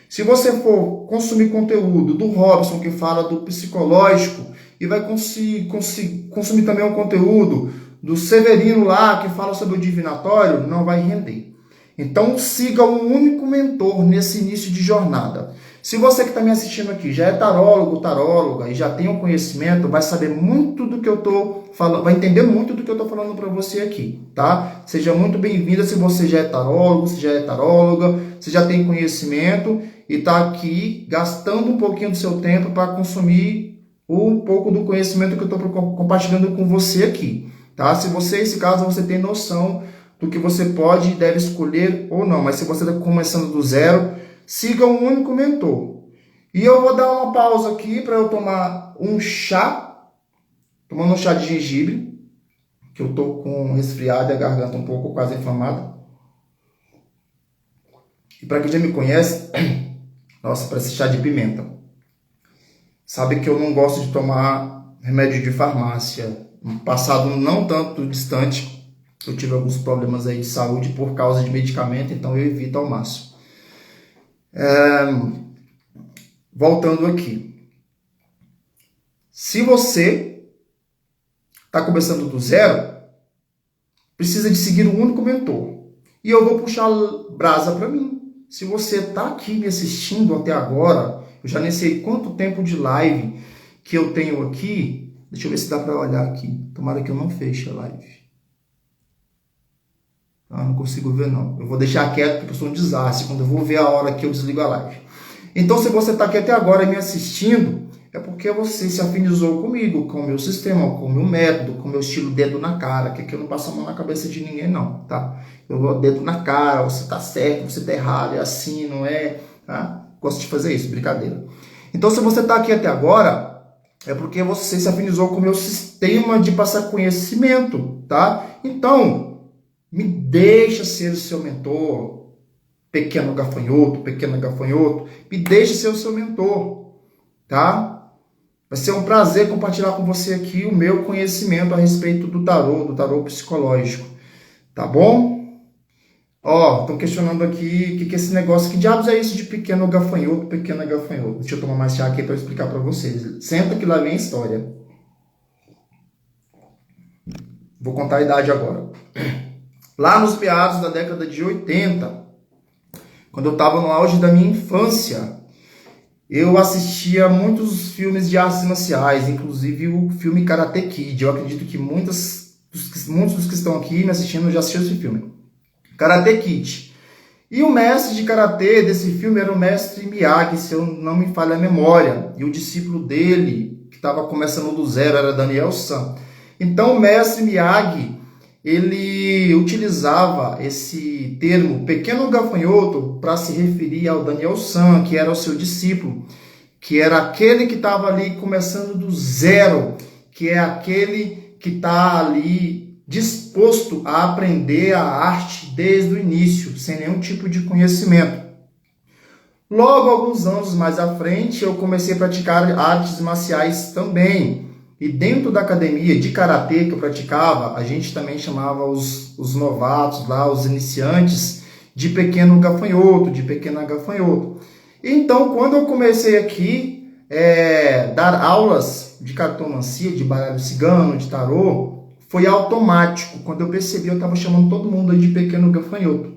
Speaker 1: Se você for consumir conteúdo do Robson, que fala do psicológico, e vai consumir também um conteúdo do Severino lá, que fala sobre o divinatório, não vai render. Então siga um único mentor nesse início de jornada. Se você que está me assistindo aqui já é tarólogo, taróloga e já tem um conhecimento, vai saber muito do que eu estou falando, vai entender muito do que eu estou falando para você aqui, tá? Seja muito bem-vinda se você já é tarólogo, se já é taróloga, se já tem conhecimento e está aqui gastando um pouquinho do seu tempo para consumir um pouco do conhecimento que eu estou compartilhando com você aqui, tá? Se você, nesse caso, você tem noção do que você pode e deve escolher ou não, mas se você está começando do zero, siga um único mentor. E eu vou dar uma pausa aqui para eu tomar um chá, tomando um chá de gengibre, que eu estou com resfriado e a garganta um pouco quase inflamada. E para quem já me conhece, nossa, parece chá de pimenta. Sabe que eu não gosto de tomar remédio de farmácia. No passado não tanto distante, eu tive alguns problemas aí de saúde por causa de medicamento, então eu evito ao máximo. Voltando aqui. Se você está começando do zero, precisa de seguir um único mentor. E eu vou puxar brasa para mim. Se você está aqui me assistindo até agora, eu já nem sei quanto tempo de live que eu tenho aqui. Deixa eu ver se dá para olhar aqui. Tomara que eu não feche a live. Não consigo ver não. Eu vou deixar quieto porque eu sou um desastre. Quando eu vou ver a hora que eu desligo a live. Então, se você está aqui até agora me assistindo, é porque você se afinizou comigo, com o meu sistema, com o meu método, com o meu estilo dedo na cara, que aqui eu não passo a mão na cabeça de ninguém não, tá? Eu vou dedo na cara, você tá certo, você tá errado, é assim, não é, tá? Gosto de fazer isso, brincadeira. Então, se você está aqui até agora, é porque você se afinizou com o meu sistema de passar conhecimento, tá? Então, me deixa ser o seu mentor, pequena gafanhoto, me deixa ser o seu mentor, tá? Vai ser um prazer compartilhar com você aqui o meu conhecimento a respeito do tarô psicológico, tá bom? Ó, estão questionando aqui o que é esse negócio, que diabos é isso de pequena gafanhoto? Deixa eu tomar mais chá aqui para explicar para vocês. Senta que lá vem a história. Vou contar a idade agora. Lá nos meados da década de 80, quando eu estava no auge da minha infância, eu assistia muitos filmes de artes marciais, inclusive o filme Karate Kid. Eu acredito que muitos dos que estão aqui me assistindo já assistiram esse filme. Karate Kid. E o mestre de Karate desse filme era o mestre Miyagi, se eu não me falha a memória. E o discípulo dele, que estava começando do zero, era Daniel San. Então o mestre Miyagi, ele utilizava esse termo pequeno gafanhoto para se referir ao Daniel San, que era o seu discípulo, que era aquele que estava ali começando do zero, que é aquele que está ali disposto a aprender a arte desde o início, sem nenhum tipo de conhecimento. Logo, alguns anos mais à frente, eu comecei a praticar artes marciais também. E dentro da academia de karatê que eu praticava, a gente também chamava os novatos lá, os iniciantes, de pequeno gafanhoto, de pequena gafanhoto. Então, quando eu comecei aqui, dar aulas de cartomancia, de baralho cigano, de tarô, foi automático. Quando eu percebi, eu estava chamando todo mundo aí de pequeno gafanhoto.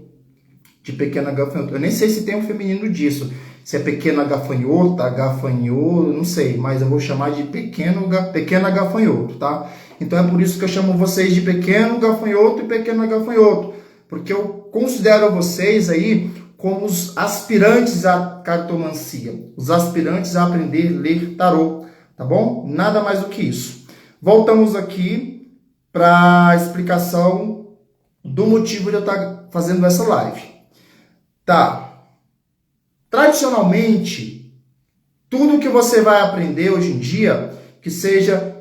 Speaker 1: De pequena gafanhoto. Eu nem sei se tem um feminino disso. Se é pequena gafanhota, gafanhoto, não sei. Mas eu vou chamar de pequena gafanhoto, tá? Então é por isso que eu chamo vocês de pequeno gafanhoto e pequena gafanhoto. Porque eu considero vocês aí como os aspirantes à cartomancia. Os aspirantes a aprender a ler tarô. Tá bom? Nada mais do que isso. Voltamos aqui para a explicação do motivo de eu estar fazendo essa live. Tá. Tradicionalmente, tudo que você vai aprender hoje em dia, que seja...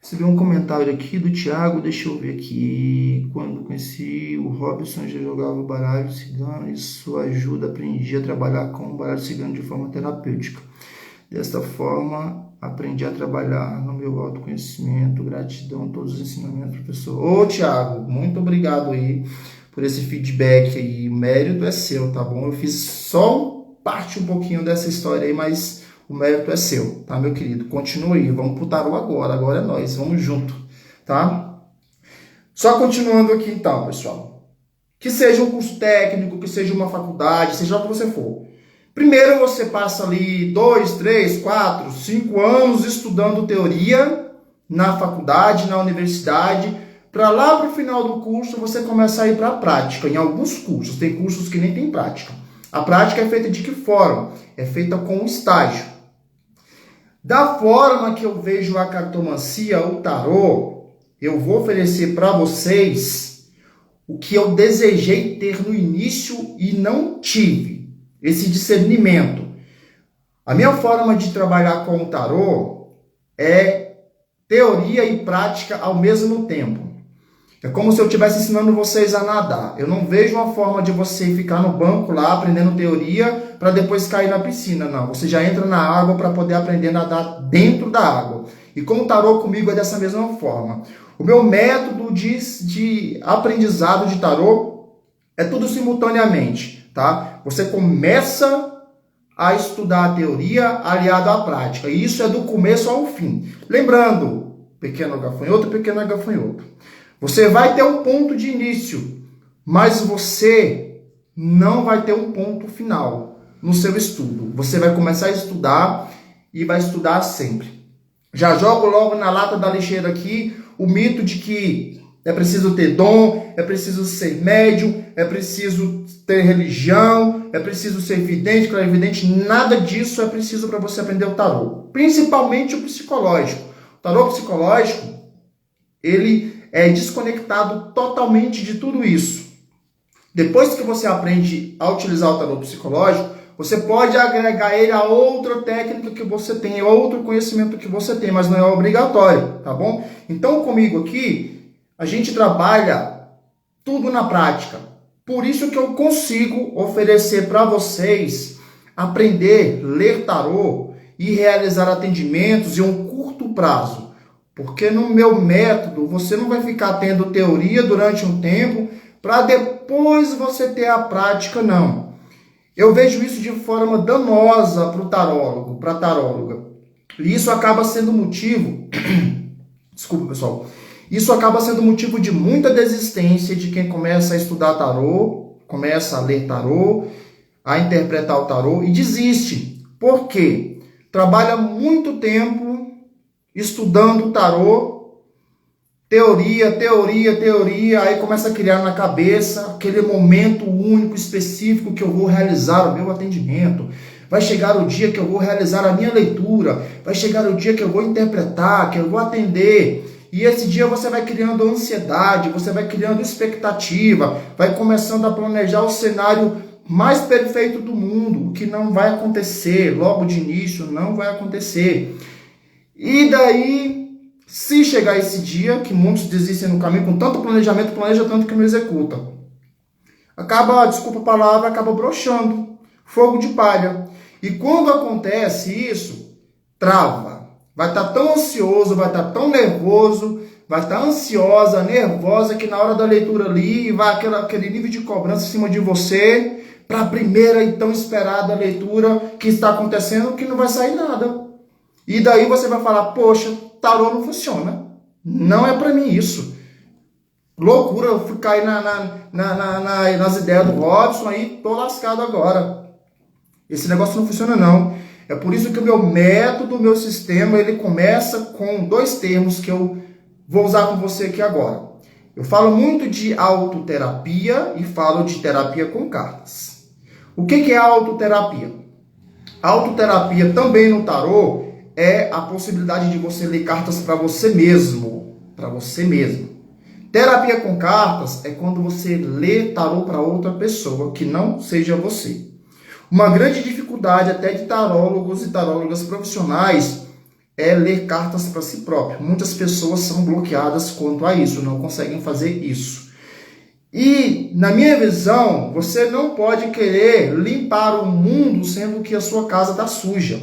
Speaker 1: Recebi um comentário aqui do Thiago, deixa eu ver aqui. Quando conheci o Robson, já jogava baralho cigano, isso ajuda, aprendi a trabalhar com o baralho cigano de forma terapêutica. Desta forma, aprendi a trabalhar no meu autoconhecimento. Gratidão a todos os ensinamentos, professor. Ô, Thiago, muito obrigado aí por esse feedback aí. O mérito é seu, tá bom? Eu fiz só parte um pouquinho dessa história aí, mas o mérito é seu, tá, meu querido? Continua aí, vamos pro tarô agora é nós, vamos junto, tá? Só continuando aqui então, pessoal. Que seja um curso técnico, que seja uma faculdade, seja o que você for. Primeiro você passa ali 2, 3, 4, 5 anos estudando teoria na faculdade, na universidade, para lá para o final do curso você começar a ir para a prática. Em alguns cursos, tem cursos que nem tem prática. A prática é feita de que forma? É feita com estágio. Da forma que eu vejo a cartomancia, o tarô, eu vou oferecer para vocês o que eu desejei ter no início e não tive. Esse discernimento. A minha forma de trabalhar com o tarô é teoria e prática ao mesmo tempo. É como se eu estivesse ensinando vocês a nadar. Eu não vejo uma forma de você ficar no banco lá aprendendo teoria para depois cair na piscina, não. Você já entra na água para poder aprender a nadar dentro da água. E com o tarô comigo é dessa mesma forma. O meu método de aprendizado de tarô é tudo simultaneamente, tá? Você começa a estudar a teoria aliado à prática. E isso é do começo ao fim. Lembrando, pequeno gafanhoto, pequena gafanhoto. Você vai ter um ponto de início, mas você não vai ter um ponto final no seu estudo. Você vai começar a estudar e vai estudar sempre. Já jogo logo na lata da lixeira aqui o mito de que é preciso ter dom, é preciso ser médium, é preciso ter religião, é preciso ser vidente, clarividente. Nada disso é preciso para você aprender o tarô. Principalmente o psicológico. O tarô psicológico, ele é desconectado totalmente de tudo isso. Depois que você aprende a utilizar o tarô psicológico, você pode agregar ele a outra técnica que você tem, a outro conhecimento que você tem, mas não é obrigatório, tá bom? Então, comigo aqui, a gente trabalha tudo na prática. Por isso que eu consigo oferecer para vocês aprender a ler tarô e realizar atendimentos em um curto prazo. Porque no meu método, você não vai ficar tendo teoria durante um tempo para depois você ter a prática, não. Eu vejo isso de forma danosa para o tarólogo, para a taróloga. E isso acaba sendo motivo... Desculpa, pessoal. Isso acaba sendo motivo de muita desistência de quem começa a estudar tarô, começa a ler tarô, a interpretar o tarô e desiste. Por quê? Trabalha muito tempo estudando o tarô, teoria, aí começa a criar na cabeça aquele momento único, específico que eu vou realizar o meu atendimento. Vai chegar o dia que eu vou realizar a minha leitura, vai chegar o dia que eu vou interpretar, que eu vou atender. E esse dia você vai criando ansiedade, você vai criando expectativa, vai começando a planejar o cenário mais perfeito do mundo, o que não vai acontecer, logo de início não vai acontecer. E daí, se chegar esse dia, que muitos desistem no caminho, com tanto planejamento, planeja tanto que não executa. Acaba, desculpa a palavra, acaba broxando. Fogo de palha. E quando acontece isso, trava. Vai estar tão ansioso, vai estar tão nervoso, vai estar ansiosa, nervosa, que na hora da leitura ali, vai aquele nível de cobrança em cima de você, para a primeira e tão esperada leitura que está acontecendo, que não vai sair nada. E daí você vai falar, poxa, tarô não funciona. Não é para mim isso. Loucura, eu fui cair nas ideias do Robson aí, tô lascado agora. Esse negócio não funciona não. É por isso que o meu método, o meu sistema, ele começa com dois termos que eu vou usar com você aqui agora. Eu falo muito de autoterapia e falo de terapia com cartas. O que é autoterapia? Autoterapia também no tarô é a possibilidade de você ler cartas para você mesmo. Para você mesmo. Terapia com cartas é quando você lê tarô para outra pessoa que não seja você. Uma grande dificuldade até de tarólogos e tarólogas profissionais é ler cartas para si próprio. Muitas pessoas são bloqueadas quanto a isso, não conseguem fazer isso. E, na minha visão, você não pode querer limpar o mundo sendo que a sua casa está suja.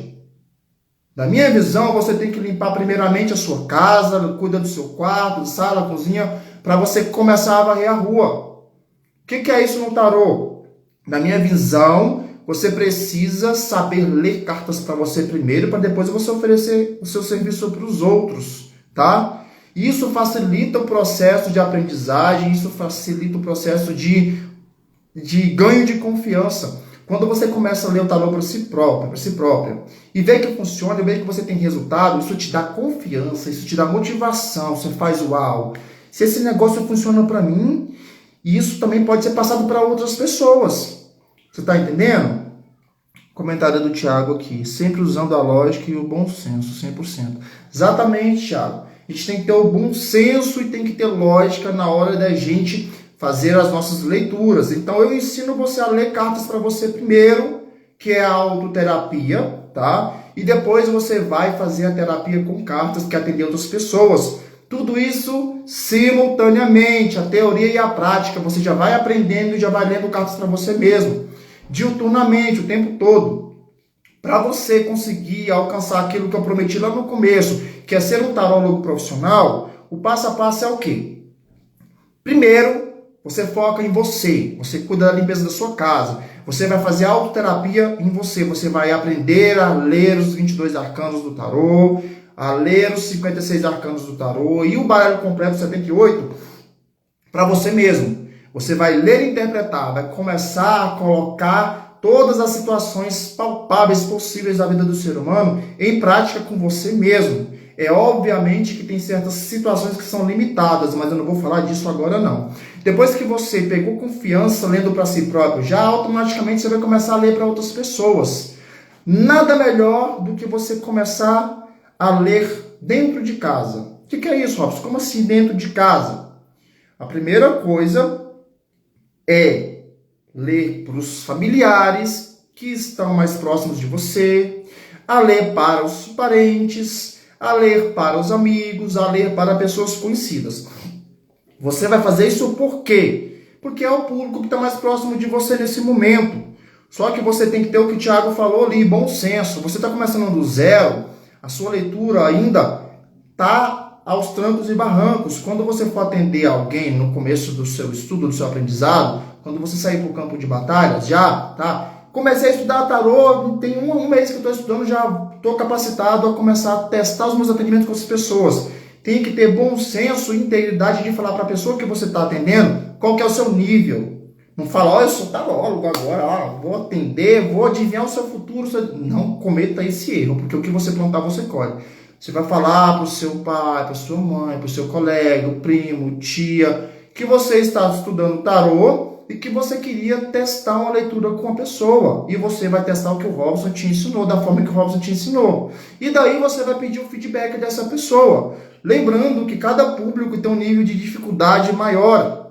Speaker 1: Na minha visão, você tem que limpar primeiramente a sua casa, cuida do seu quarto, sala, cozinha, para você começar a varrer a rua. O que é isso no tarô? Na minha visão, você precisa saber ler cartas para você primeiro, para depois você oferecer o seu serviço para os outros, tá? Isso facilita o processo de aprendizagem, isso facilita o processo de ganho de confiança. Quando você começa a ler o tarô para si próprio, e vê que funciona, e vê que você tem resultado, isso te dá confiança, isso te dá motivação, você faz uau. Se esse negócio funciona para mim, isso também pode ser passado para outras pessoas. Você está entendendo? Comentário do Thiago aqui, sempre usando a lógica e o bom senso, 100%. Exatamente, Thiago. A gente tem que ter o bom senso e tem que ter lógica na hora da gente fazer as nossas leituras. Então eu ensino você a ler cartas para você primeiro, que é a autoterapia, tá? E depois você vai fazer a terapia com cartas, que é atender outras pessoas. Tudo isso simultaneamente, a teoria e a prática. Você já vai aprendendo e já vai lendo cartas para você mesmo, diuturnamente, o tempo todo. Para você conseguir alcançar aquilo que eu prometi lá no começo, que é ser um tarólogo profissional, o passo a passo é o quê? Primeiro, você foca em você, você cuida da limpeza da sua casa, você vai fazer autoterapia em você, você vai aprender a ler os 22 arcanos do tarô, a ler os 56 arcanos do tarô e o baralho completo 78 para você mesmo. Você vai ler e interpretar, vai começar a colocar todas as situações palpáveis possíveis da vida do ser humano em prática com você mesmo. É obviamente que tem certas situações que são limitadas, mas eu não vou falar disso agora não. Depois que você pegou confiança lendo para si próprio, já automaticamente você vai começar a ler para outras pessoas. Nada melhor do que você começar a ler dentro de casa. O que é isso, Robson? Como assim dentro de casa? A primeira coisa é ler para os familiares que estão mais próximos de você, a ler para os parentes, a ler para os amigos, a ler para pessoas conhecidas. Você vai fazer isso por quê? Porque é o público que está mais próximo de você nesse momento. Só que você tem que ter o que o Thiago falou ali, bom senso. Você está começando do zero, a sua leitura ainda está aos trancos e barrancos. Quando você for atender alguém no começo do seu estudo, do seu aprendizado, quando você sair para o campo de batalhas, já, tá? Comecei a estudar tarô, tem um mês que eu estou estudando, já estou capacitado a começar a testar os meus atendimentos com as pessoas. Tem que ter bom senso e integridade de falar para a pessoa que você está atendendo qual que é o seu nível. Não fala, ó, eu sou tarólogo agora, ó, vou atender, vou adivinhar o seu futuro. Não cometa esse erro, porque o que você plantar, você colhe. Você vai falar para o seu pai, para a sua mãe, para o seu colega, o primo, tia, que você está estudando tarô e que você queria testar uma leitura com a pessoa. E você vai testar o que o Robson te ensinou, da forma que o Robson te ensinou. E daí você vai pedir o feedback dessa pessoa. Lembrando que cada público tem um nível de dificuldade maior.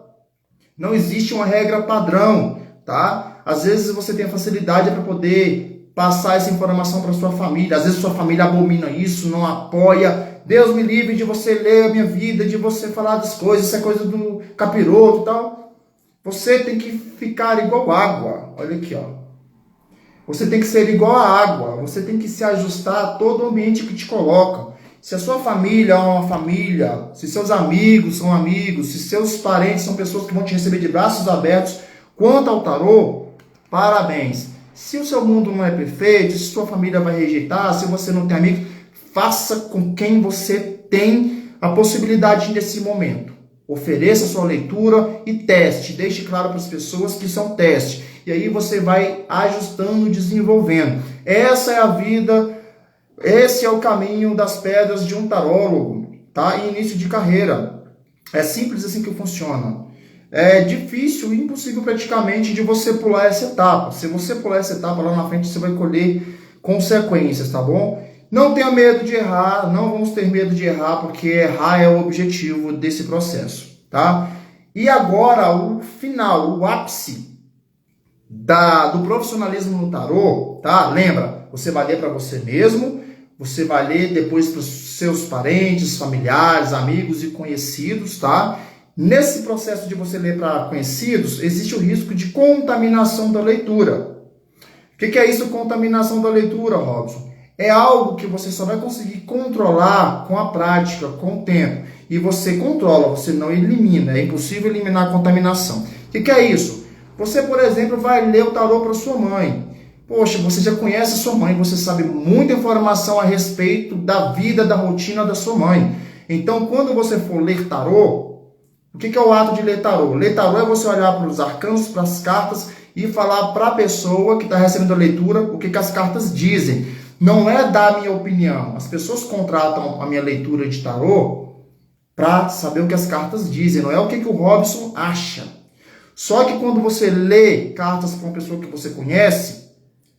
Speaker 1: Não existe uma regra padrão, tá? Às vezes você tem a facilidade para poder passar essa informação para sua família. Às vezes sua família abomina isso, não apoia. Deus me livre de você ler a minha vida, de você falar das coisas, isso é coisa do capiroto e tal. Você tem que ficar igual água. Olha aqui, ó. Você tem que ser igual a água. Você tem que se ajustar a todo o ambiente que te coloca. Se a sua família é uma família, se seus amigos são amigos, se seus parentes são pessoas que vão te receber de braços abertos, quanto ao tarô, parabéns. Se o seu mundo não é perfeito, se sua família vai rejeitar, se você não tem amigos, faça com quem você tem a possibilidade nesse momento. Ofereça sua leitura e teste. Deixe claro para as pessoas que são testes. E aí você vai ajustando, desenvolvendo. Essa é a vida, esse é o caminho das pedras de um tarólogo, tá? Início de carreira. É simples assim que funciona. É difícil e impossível praticamente de você pular essa etapa. Se você pular essa etapa lá na frente, você vai colher consequências, tá bom? Não tenha medo de errar, não vamos ter medo de errar, porque errar é o objetivo desse processo, tá? E agora o final, o ápice do profissionalismo no tarô, tá? Lembra, você vai ler para você mesmo, você vai ler depois para os seus parentes, familiares, amigos e conhecidos, tá? Nesse processo de você ler para conhecidos, existe o risco de contaminação da leitura. O que é isso, contaminação da leitura, Robson? É algo que você só vai conseguir controlar com a prática, com o tempo. E você controla, você não elimina. É impossível eliminar a contaminação. O que é isso? Você, por exemplo, vai ler o tarô para sua mãe. Poxa, você já conhece a sua mãe, você sabe muita informação a respeito da vida, da rotina da sua mãe. Então, quando você for ler tarô, o que é o ato de ler tarô? Ler tarô é você olhar para os arcanos, para as cartas e falar para a pessoa que está recebendo a leitura o que as cartas dizem. Não é dar a minha opinião. As pessoas contratam a minha leitura de tarô para saber o que as cartas dizem. Não é o que o Robson acha. Só que quando você lê cartas para uma pessoa que você conhece,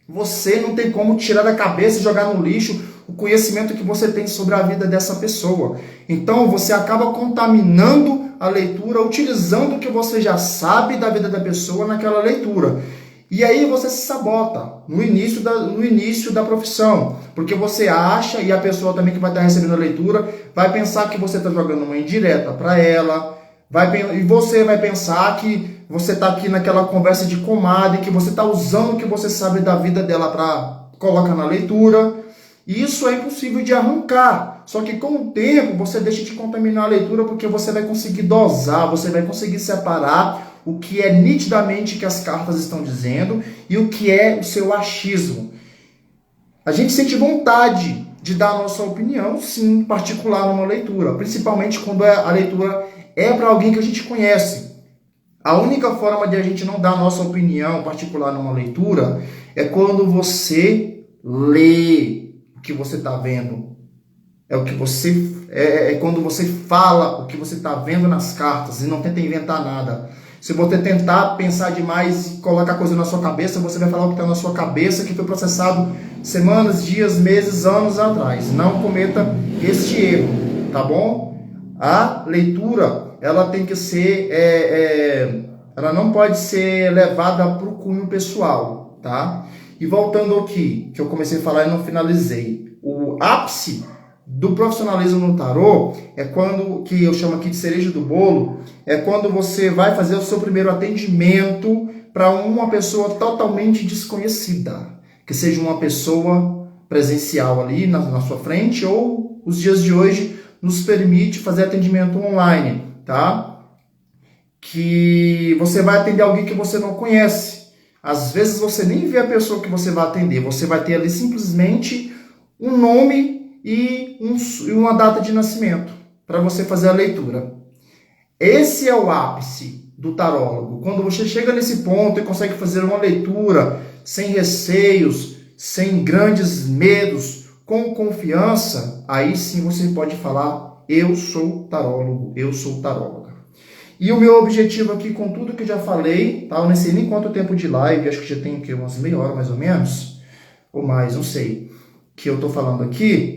Speaker 1: você não tem como tirar da cabeça e jogar no lixo o conhecimento que você tem sobre a vida dessa pessoa. Então você acaba contaminando a leitura, utilizando o que você já sabe da vida da pessoa naquela leitura. E aí você se sabota no início da profissão, porque você acha, e a pessoa também que vai estar recebendo a leitura, vai pensar que você está jogando uma indireta para ela, e você vai pensar que você está aqui naquela conversa de comadre, que você está usando o que você sabe da vida dela para colocar na leitura. E isso é impossível de arrancar. Só que com o tempo você deixa de contaminar a leitura, porque você vai conseguir dosar, você vai conseguir separar o que é nitidamente que as cartas estão dizendo e o que é o seu achismo. A gente sente vontade de dar a nossa opinião, sim, particular numa leitura, principalmente quando a leitura é para alguém que a gente conhece. A única forma de a gente não dar a nossa opinião particular numa leitura é quando você lê o que você está vendo. É quando você fala o que você está vendo nas cartas e não tenta inventar nada. Se você tentar pensar demais e colocar coisa na sua cabeça, você vai falar o que está na sua cabeça, que foi processado semanas, dias, meses, anos atrás. Não cometa este erro, tá bom? A leitura, ela tem que ser, ela não pode ser levada para o cunho pessoal, tá? E voltando aqui, que eu comecei a falar e não finalizei, o ápice do profissionalismo no tarô é quando, que eu chamo aqui de cereja do bolo, é quando você vai fazer o seu primeiro atendimento para uma pessoa totalmente desconhecida, que seja uma pessoa presencial ali na sua frente, ou os dias de hoje nos permite fazer atendimento online, tá? Que você vai atender alguém que você não conhece. Às vezes você nem vê a pessoa que você vai atender, você vai ter ali simplesmente um nome e uma data de nascimento para você fazer a leitura. Esse é o ápice do tarólogo. Quando você chega nesse ponto e consegue fazer uma leitura sem receios, sem grandes medos, com confiança, aí sim você pode falar: eu sou tarólogo, eu sou taróloga. E o meu objetivo aqui, com tudo que eu já falei, tá? Eu nem sei nem quanto tempo de live, acho que já tem umas meia hora mais ou menos, ou mais, não sei, que eu estou falando aqui.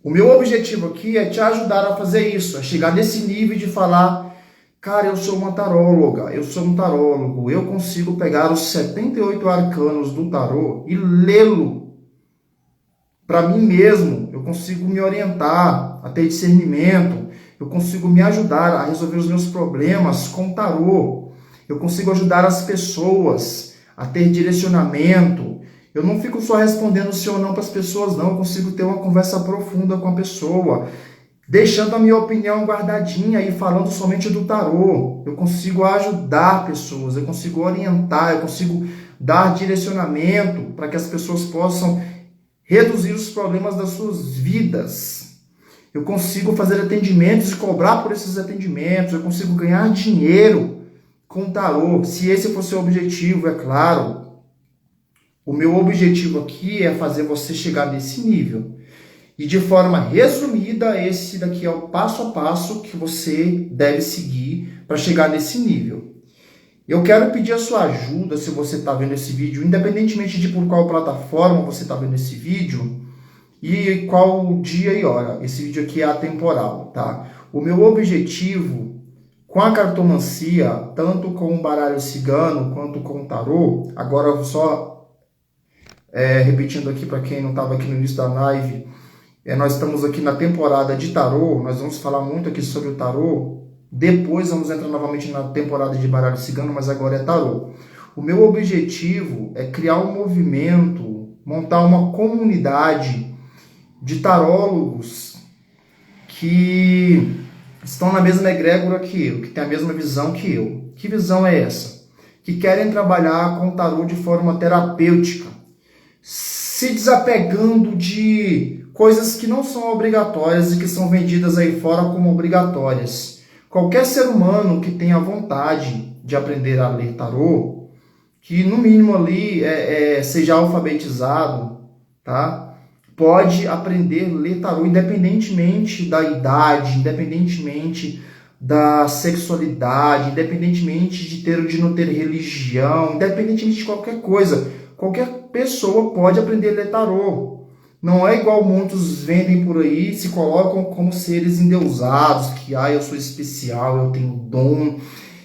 Speaker 1: O meu objetivo aqui é te ajudar a fazer isso, a chegar nesse nível de falar: cara, eu sou uma taróloga, eu sou um tarólogo, eu consigo pegar os 78 arcanos do tarô e lê-lo para mim mesmo, eu consigo me orientar, a ter discernimento, eu consigo me ajudar a resolver os meus problemas com o tarô, eu consigo ajudar as pessoas a ter direcionamento. Eu não fico só respondendo sim ou não para as pessoas, não. Eu consigo ter uma conversa profunda com a pessoa, deixando a minha opinião guardadinha e falando somente do tarô. Eu consigo ajudar pessoas, eu consigo orientar, eu consigo dar direcionamento para que as pessoas possam reduzir os problemas das suas vidas. Eu consigo fazer atendimentos e cobrar por esses atendimentos. Eu consigo ganhar dinheiro com o tarô. Se esse for seu objetivo, é claro. O meu objetivo aqui é fazer você chegar nesse nível. E de forma resumida, esse daqui é o passo a passo que você deve seguir para chegar nesse nível. Eu quero pedir a sua ajuda se você está vendo esse vídeo, independentemente de por qual plataforma você está vendo esse vídeo e qual dia e hora. Esse vídeo aqui é atemporal, tá? O meu objetivo com a cartomancia, tanto com o baralho cigano quanto com o tarô, agora só repetindo aqui para quem não estava aqui no início da live, nós estamos aqui na temporada de tarô, nós vamos falar muito aqui sobre o tarô. Depois vamos entrar novamente na temporada de baralho cigano, mas agora é tarô. O meu objetivo é criar um movimento, montar uma comunidade de tarólogos que estão na mesma egrégora que eu, que têm a mesma visão que eu. Que visão é essa? Que querem trabalhar com o tarô de forma terapêutica, se desapegando de coisas que não são obrigatórias e que são vendidas aí fora como obrigatórias. Qualquer ser humano que tenha vontade de aprender a ler tarô, que no mínimo ali seja alfabetizado, tá? Pode aprender a ler tarô independentemente da idade, independentemente da sexualidade, independentemente de ter ou de não ter religião, independentemente de qualquer coisa. Qualquer pessoa pode aprender a ler tarô. Não é igual muitos vendem por aí, se colocam como seres endeusados, que eu sou especial, eu tenho dom,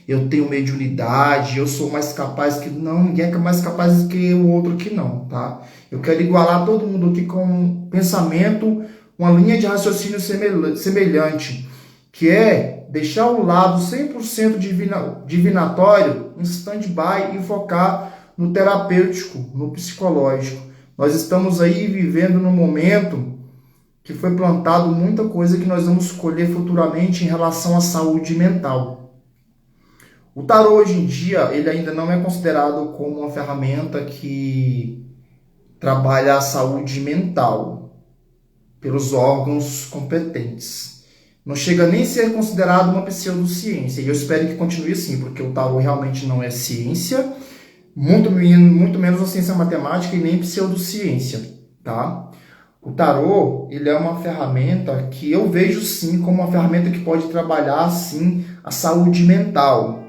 Speaker 1: eu tenho mediunidade, eu sou mais capaz que... Não, ninguém é mais capaz que o outro que não, tá? Eu quero igualar todo mundo aqui com um pensamento, uma linha de raciocínio semelhante, que é deixar o lado 100% divinatório em stand-by e focar no terapêutico, no psicológico. Nós estamos aí vivendo num momento que foi plantado muita coisa que nós vamos colher futuramente em relação à saúde mental. O tarô hoje em dia, ele ainda não é considerado como uma ferramenta que trabalha a saúde mental pelos órgãos competentes. Não chega nem a ser considerado uma pseudociência, e eu espero que continue assim, porque o tarô realmente não é ciência, muito menos a ciência matemática e nem pseudociência, tá? O tarô, ele é uma ferramenta que eu vejo sim como uma ferramenta que pode trabalhar sim a saúde mental,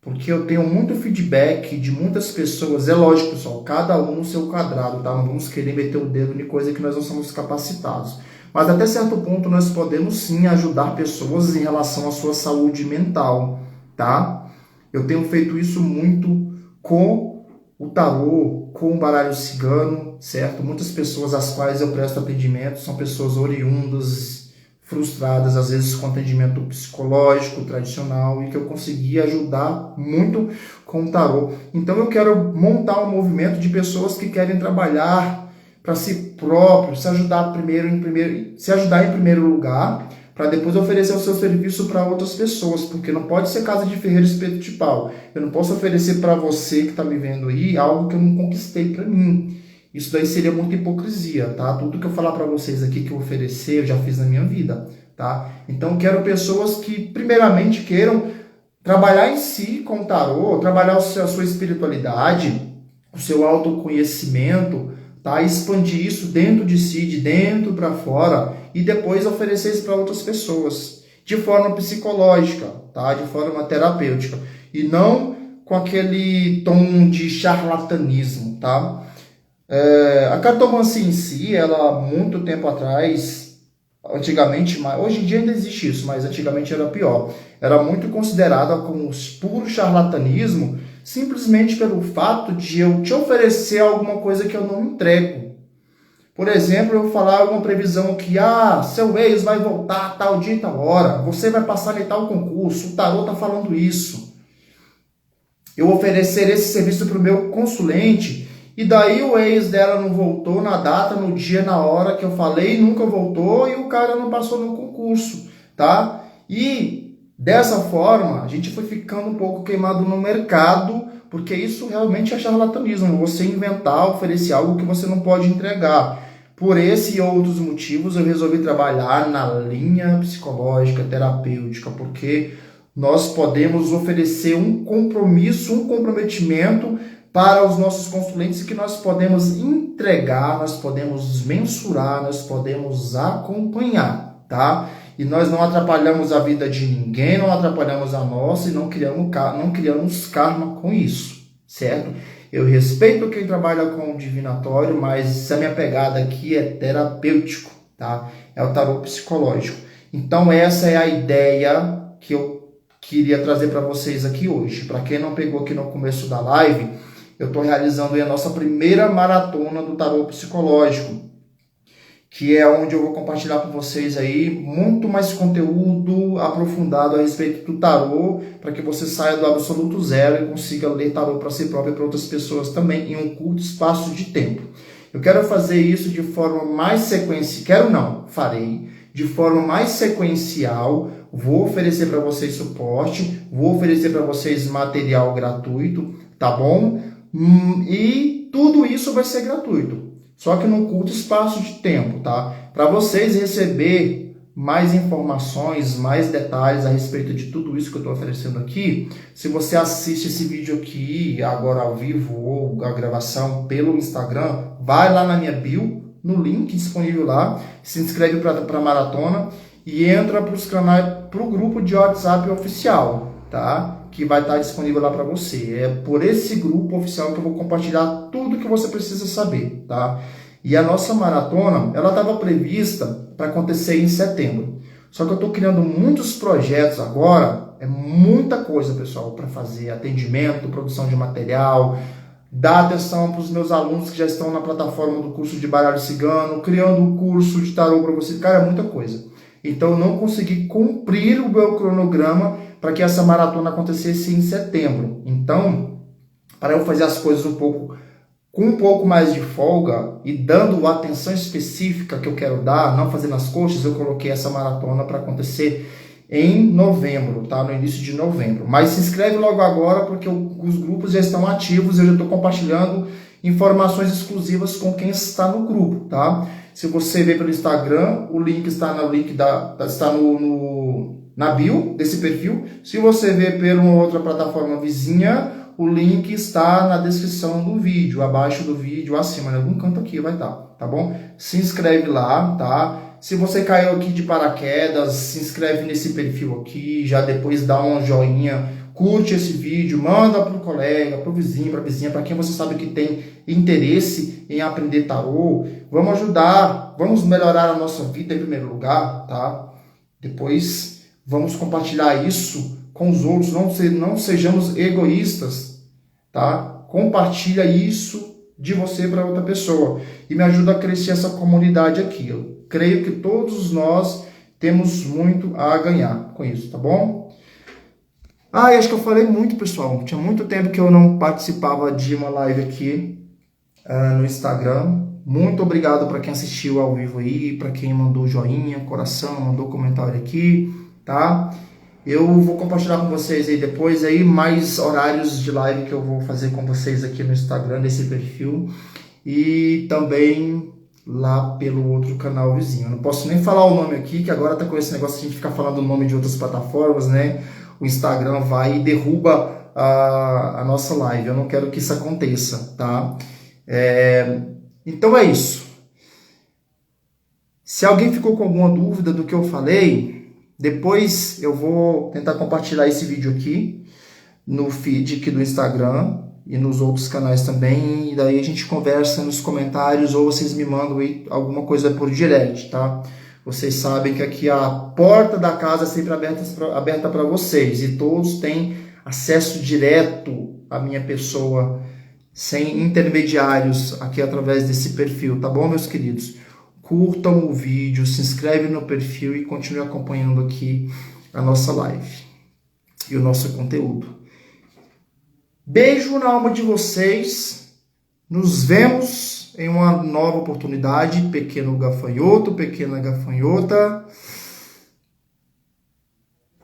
Speaker 1: porque eu tenho muito feedback de muitas pessoas. É lógico, pessoal, cada um no seu quadrado, tá? Não vamos querer meter o dedo em coisa que nós não somos capacitados, mas até certo ponto nós podemos sim ajudar pessoas em relação à sua saúde mental, tá? Eu tenho feito isso muito com o tarô, com o baralho cigano, certo? Muitas pessoas às quais eu presto atendimento são pessoas oriundas, frustradas, às vezes com atendimento psicológico tradicional, e que eu consegui ajudar muito com o tarô. Então eu quero montar um movimento de pessoas que querem trabalhar para si próprios, se ajudar em primeiro lugar, para depois oferecer o seu serviço para outras pessoas, porque não pode ser casa de ferreiro espeto de pau. Eu não posso oferecer para você que está me vendo aí algo que eu não conquistei para mim. Isso daí seria muita hipocrisia, tá? Tudo que eu falar para vocês aqui que eu oferecer, eu já fiz na minha vida, tá? Então, quero pessoas que, primeiramente, queiram trabalhar em si com o tarô, trabalhar a sua espiritualidade, o seu autoconhecimento, tá? Expandir isso dentro de si, de dentro para fora, e depois oferecer isso para outras pessoas, de forma psicológica, tá? De forma terapêutica, e não com aquele tom de charlatanismo, tá? A cartomancia em si, ela muito tempo atrás, antigamente, hoje em dia ainda existe isso, mas antigamente era pior, era muito considerada como puro charlatanismo, simplesmente pelo fato de eu te oferecer alguma coisa que eu não entrego. Por exemplo, eu falar uma previsão que, seu ex vai voltar tal dia e tal hora, você vai passar em tal concurso, o tarô está falando isso. Eu oferecer esse serviço para o meu consulente, e daí o ex dela não voltou na data, no dia, na hora que eu falei, nunca voltou, e o cara não passou no concurso, tá? E dessa forma, a gente foi ficando um pouco queimado no mercado, porque isso realmente é charlatanismo, você inventar, oferecer algo que você não pode entregar. Por esse e outros motivos, eu resolvi trabalhar na linha psicológica, terapêutica, porque nós podemos oferecer um compromisso, um comprometimento para os nossos consulentes que nós podemos entregar, nós podemos mensurar, nós podemos acompanhar, tá? E nós não atrapalhamos a vida de ninguém, não atrapalhamos a nossa e não criamos karma com isso, certo? Eu respeito quem trabalha com o divinatório, mas a minha pegada aqui é terapêutico, tá? É o tarô psicológico. Então essa é a ideia que eu queria trazer para vocês aqui hoje. Para quem não pegou aqui no começo da live, eu estou realizando aí a nossa primeira maratona do tarô psicológico, que é onde eu vou compartilhar com vocês aí muito mais conteúdo aprofundado a respeito do tarô, para que você saia do absoluto zero e consiga ler tarô para si próprio e para outras pessoas também em um curto espaço de tempo. Eu quero fazer isso de forma mais sequencial, farei de forma mais sequencial, vou oferecer para vocês suporte, vou oferecer para vocês material gratuito, tá bom? E tudo isso vai ser gratuito. Só que num curto espaço de tempo, tá? Para vocês receber mais informações, mais detalhes a respeito de tudo isso que eu estou oferecendo aqui, se você assiste esse vídeo aqui, agora ao vivo ou a gravação pelo Instagram, vai lá na minha bio, no link disponível lá, se inscreve para a maratona e entra para os canais, para o grupo de WhatsApp oficial, tá? Que vai estar disponível lá para você. É por esse grupo oficial que eu vou compartilhar tudo que você precisa saber, tá? E a nossa maratona, ela estava prevista para acontecer em setembro. Só que eu estou criando muitos projetos agora, é muita coisa, pessoal, para fazer. Atendimento, produção de material, dar atenção para os meus alunos que já estão na plataforma do curso de baralho cigano, criando um curso de tarô para você. Cara, é muita coisa. Então eu não consegui cumprir o meu cronograma para que essa maratona acontecesse em setembro. Então, para eu fazer as coisas com um pouco mais de folga e dando a atenção específica que eu quero dar, não fazendo as coxas, eu coloquei essa maratona para acontecer em novembro, tá? No início de novembro. Mas se inscreve logo agora porque os grupos já estão ativos, eu já estou compartilhando informações exclusivas com quem está no grupo, tá? Se você ver pelo Instagram, o link está na bio desse perfil. Se você ver por uma outra plataforma vizinha, o link está na descrição do vídeo, abaixo do vídeo, acima, em algum canto aqui vai estar, tá bom? Se inscreve lá, tá? Se você caiu aqui de paraquedas, se inscreve nesse perfil aqui, já depois dá um joinha, curte esse vídeo, manda pro colega, pro vizinho, pra vizinha, para quem você sabe que tem interesse em aprender tarô. Vamos ajudar, vamos melhorar a nossa vida em primeiro lugar, tá? Depois vamos compartilhar isso com os outros, não sejamos egoístas, tá? Compartilha isso de você para outra pessoa e me ajuda a crescer essa comunidade aqui. Eu creio que todos nós temos muito a ganhar com isso, tá bom? E acho que eu falei muito, pessoal. Tinha muito tempo que eu não participava de uma live aqui no Instagram. Muito obrigado para quem assistiu ao vivo aí, para quem mandou joinha, coração, mandou comentário aqui, tá? Eu vou compartilhar com vocês aí depois aí mais horários de live que eu vou fazer com vocês aqui no Instagram, nesse perfil. E também lá pelo outro canal vizinho. Eu não posso nem falar o nome aqui, que agora tá com esse negócio de a gente ficar falando o nome de outras plataformas, né? O Instagram vai e derruba a nossa live. Eu não quero que isso aconteça, tá? Então é isso. Se alguém ficou com alguma dúvida do que eu falei, depois eu vou tentar compartilhar esse vídeo aqui no feed aqui do Instagram e nos outros canais também, e daí a gente conversa nos comentários ou vocês me mandam aí alguma coisa por direct, tá? Vocês sabem que aqui a porta da casa é sempre aberta para vocês e todos têm acesso direto à minha pessoa, sem intermediários aqui através desse perfil, tá bom, meus queridos? Curtam o vídeo, se inscreve no perfil e continue acompanhando aqui a nossa live e o nosso conteúdo. Beijo na alma de vocês. Nos vemos em uma nova oportunidade. Pequeno gafanhoto, pequena gafanhota.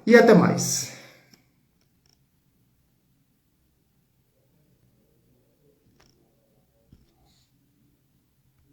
Speaker 1: E até mais.